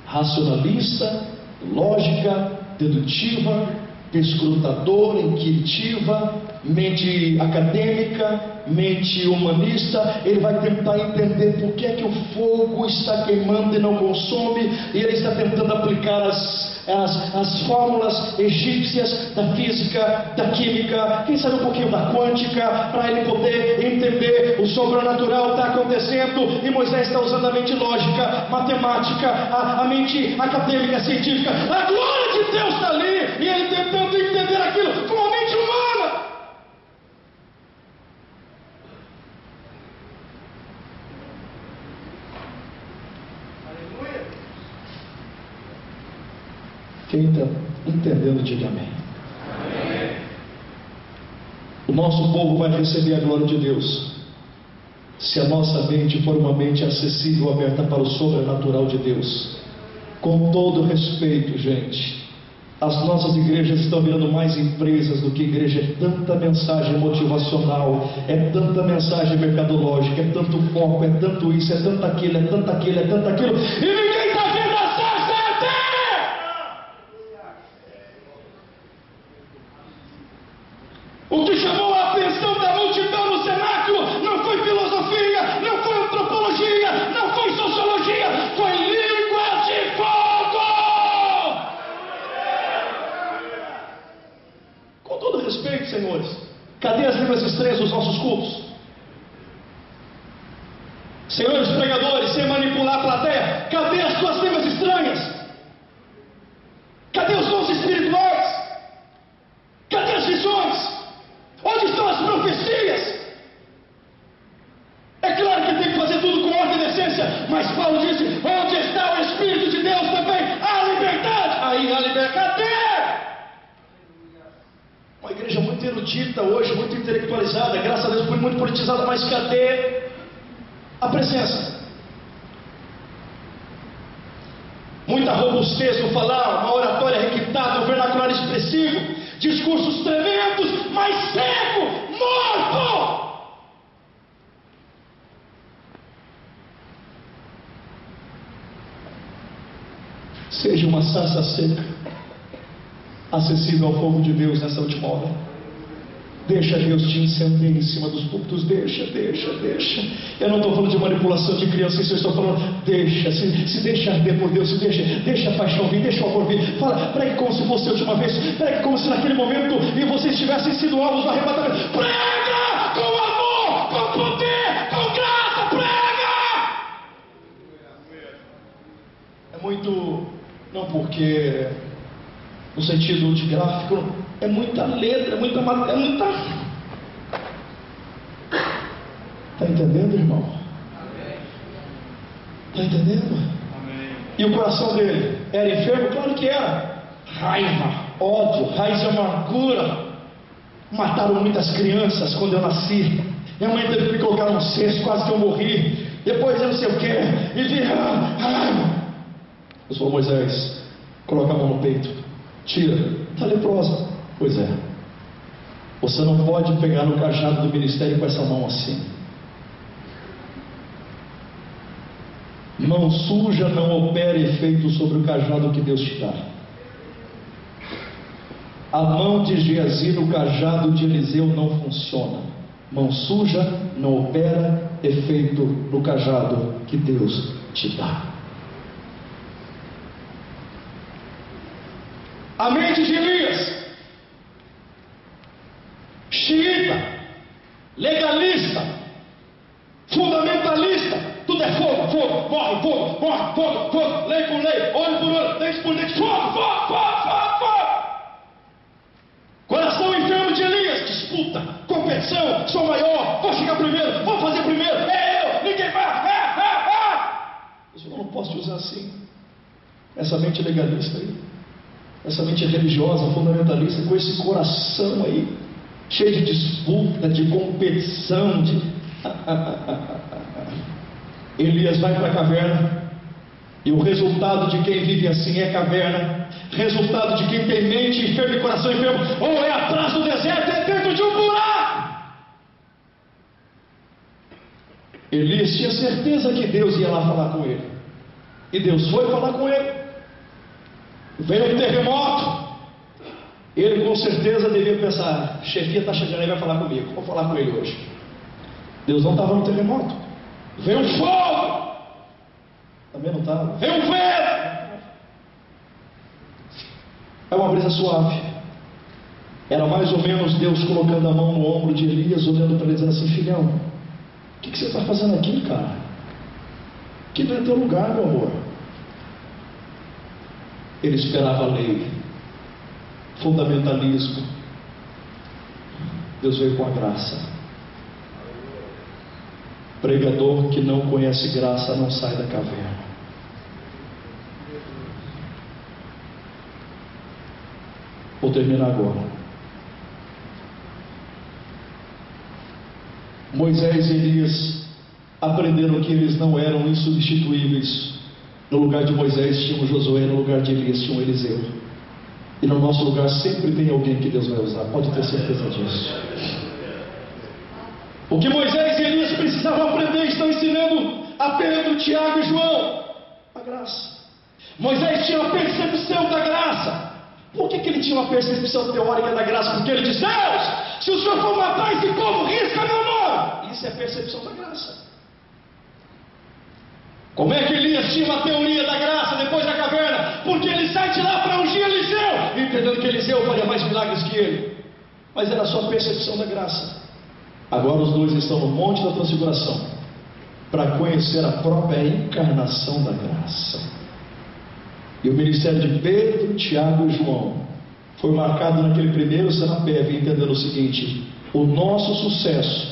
racionalista, lógica, dedutiva, perscrutadora, inquisitiva, mente acadêmica, mente humanista. Ele vai tentar entender por que é que o fogo está queimando e não consome, e ele está tentando aplicar as fórmulas egípcias da física, da química, quem sabe um pouquinho da quântica, para ele poder entender o sobrenatural está acontecendo. E Moisés está usando a mente lógica, matemática, a mente acadêmica, científica. A glória de Deus está ali, e ele tentando entender aquilo com a mente humana. Quem está entendendo, diga amém. Amém. O nosso povo vai receber a glória de Deus se a nossa mente for uma mente acessível, aberta para o sobrenatural de Deus. Com todo respeito, gente, as nossas igrejas estão virando mais empresas do que igreja. É tanta mensagem motivacional, é tanta mensagem mercadológica, é tanto foco, é tanto isso, é tanto aquilo, é tanto aquilo, é tanto aquilo, e ninguém está vendo a sarça até! O que chamou a atenção da multidão no cenáculo não foi filosofia, não foi antropologia, não foi sociologia, foi língua de fogo! Com todo respeito, senhores, cadê as línguas estranhas dos nossos cultos? Senhores pregadores, sem manipular a plateia, cadê as suas línguas estranhas? Cadê os dons espirituais? Cadê as visões? Onde estão as profecias? É claro que tem que fazer tudo com ordem e decência, mas Paulo disse: onde está o Espírito de Deus também há liberdade. Aí há liberdade. Uma igreja muito erudita hoje, muito intelectualizada, graças a Deus foi muito politizada, mas cadê a presença? Muita robustez no falar, uma oratória requintada, um vernacular expressivo, discursos tremendos, mas cego, morto. Seja uma sarça seca, acessível ao fogo de Deus nessa última hora. Deixa Deus te incendiar em cima dos púlpitos. Deixa. Eu não estou falando de manipulação de criança, isso eu estou falando. Deixa, se deixa arder por Deus, deixa a paixão vir, deixa o amor vir. Fala, pregue como se fosse a última vez, pregue como se naquele momento e vocês tivessem sido alvos do arrebatamento. Prega com amor, com poder, com graça, prega! É muito, não porque no sentido de gráfico, é muita letra, é muita. Está entendendo, irmão? Está entendendo? Amém. E o coração dele era enfermo? Claro que era. Raiva, ódio, raiz de amargura. Mataram muitas crianças quando eu nasci. Minha mãe teve que me colocar num cesto, quase que eu morri. Depois eu não sei o que. E vi raiva. Eu sou Moisés. Coloca a mão no peito. Tira. Está leprosa. Pois é. Você não pode pegar no cajado do ministério com essa mão assim. Mão suja não opera efeito sobre o cajado que Deus te dá. A mão de Geazi no cajado de Eliseu não funciona. Mão suja não opera efeito no cajado que Deus te dá. A mente de Elias, xiita, legalista, fundamentalista, tudo é fogo, morre, fogo, lei por lei, olho por olho, dente por dente, fogo. Coração enfermo de Elias, disputa, competição, sou maior, vou chegar primeiro, vou fazer primeiro, é eu, ninguém vai, Eu não posso te usar assim, essa mente legalista aí, essa mente religiosa, fundamentalista, com esse coração aí, cheio de disputa, de competição, Elias vai para a caverna, e o resultado de quem vive assim é caverna. Resultado de quem tem mente enferma e coração enfermo, ou é atrás do deserto, é dentro de um buraco. Elias tinha certeza que Deus ia lá falar com ele, e Deus foi falar com ele. Veio um terremoto. Ele com certeza devia pensar: chefia está chegando aí, vai falar comigo, vou falar com ele hoje. Deus não estava no terremoto. Veio um fogo, também não estava. Veio um vento, é uma brisa suave. Era mais ou menos Deus colocando a mão no ombro de Elias, olhando para ele, dizendo assim: filhão, o que você está fazendo aqui, cara? Aqui não é teu lugar, meu amor. Ele esperava a lei, fundamentalismo. Deus veio com a graça. Pregador que não conhece graça não sai da caverna. Vou terminar agora. Moisés e Elias aprenderam que eles não eram insubstituíveis. No lugar de Moisés tinha um Josué, no lugar de Elias tinha um Eliseu. E no nosso lugar sempre tem alguém que Deus vai usar, pode ter certeza disso. O que Moisés e Elias precisavam aprender, estão ensinando a Pedro, Tiago e João: a graça. Moisés tinha uma percepção da graça. Por que ele tinha uma percepção teórica da graça? Porque ele diz: Deus, se o Senhor for matar esse povo, risca meu nome. Isso é a percepção da graça. Como é que Elias tinha uma teoria da graça depois da caverna? Porque ele sai de lá para ungir Eliseu, entendendo que Eliseu faria mais milagres que ele. Mas era só a percepção da graça. Agora os dois estão no Monte da Transfiguração para conhecer a própria encarnação da graça. E o ministério de Pedro, Tiago e João foi marcado naquele primeiro Senapev, entendendo o seguinte: o nosso sucesso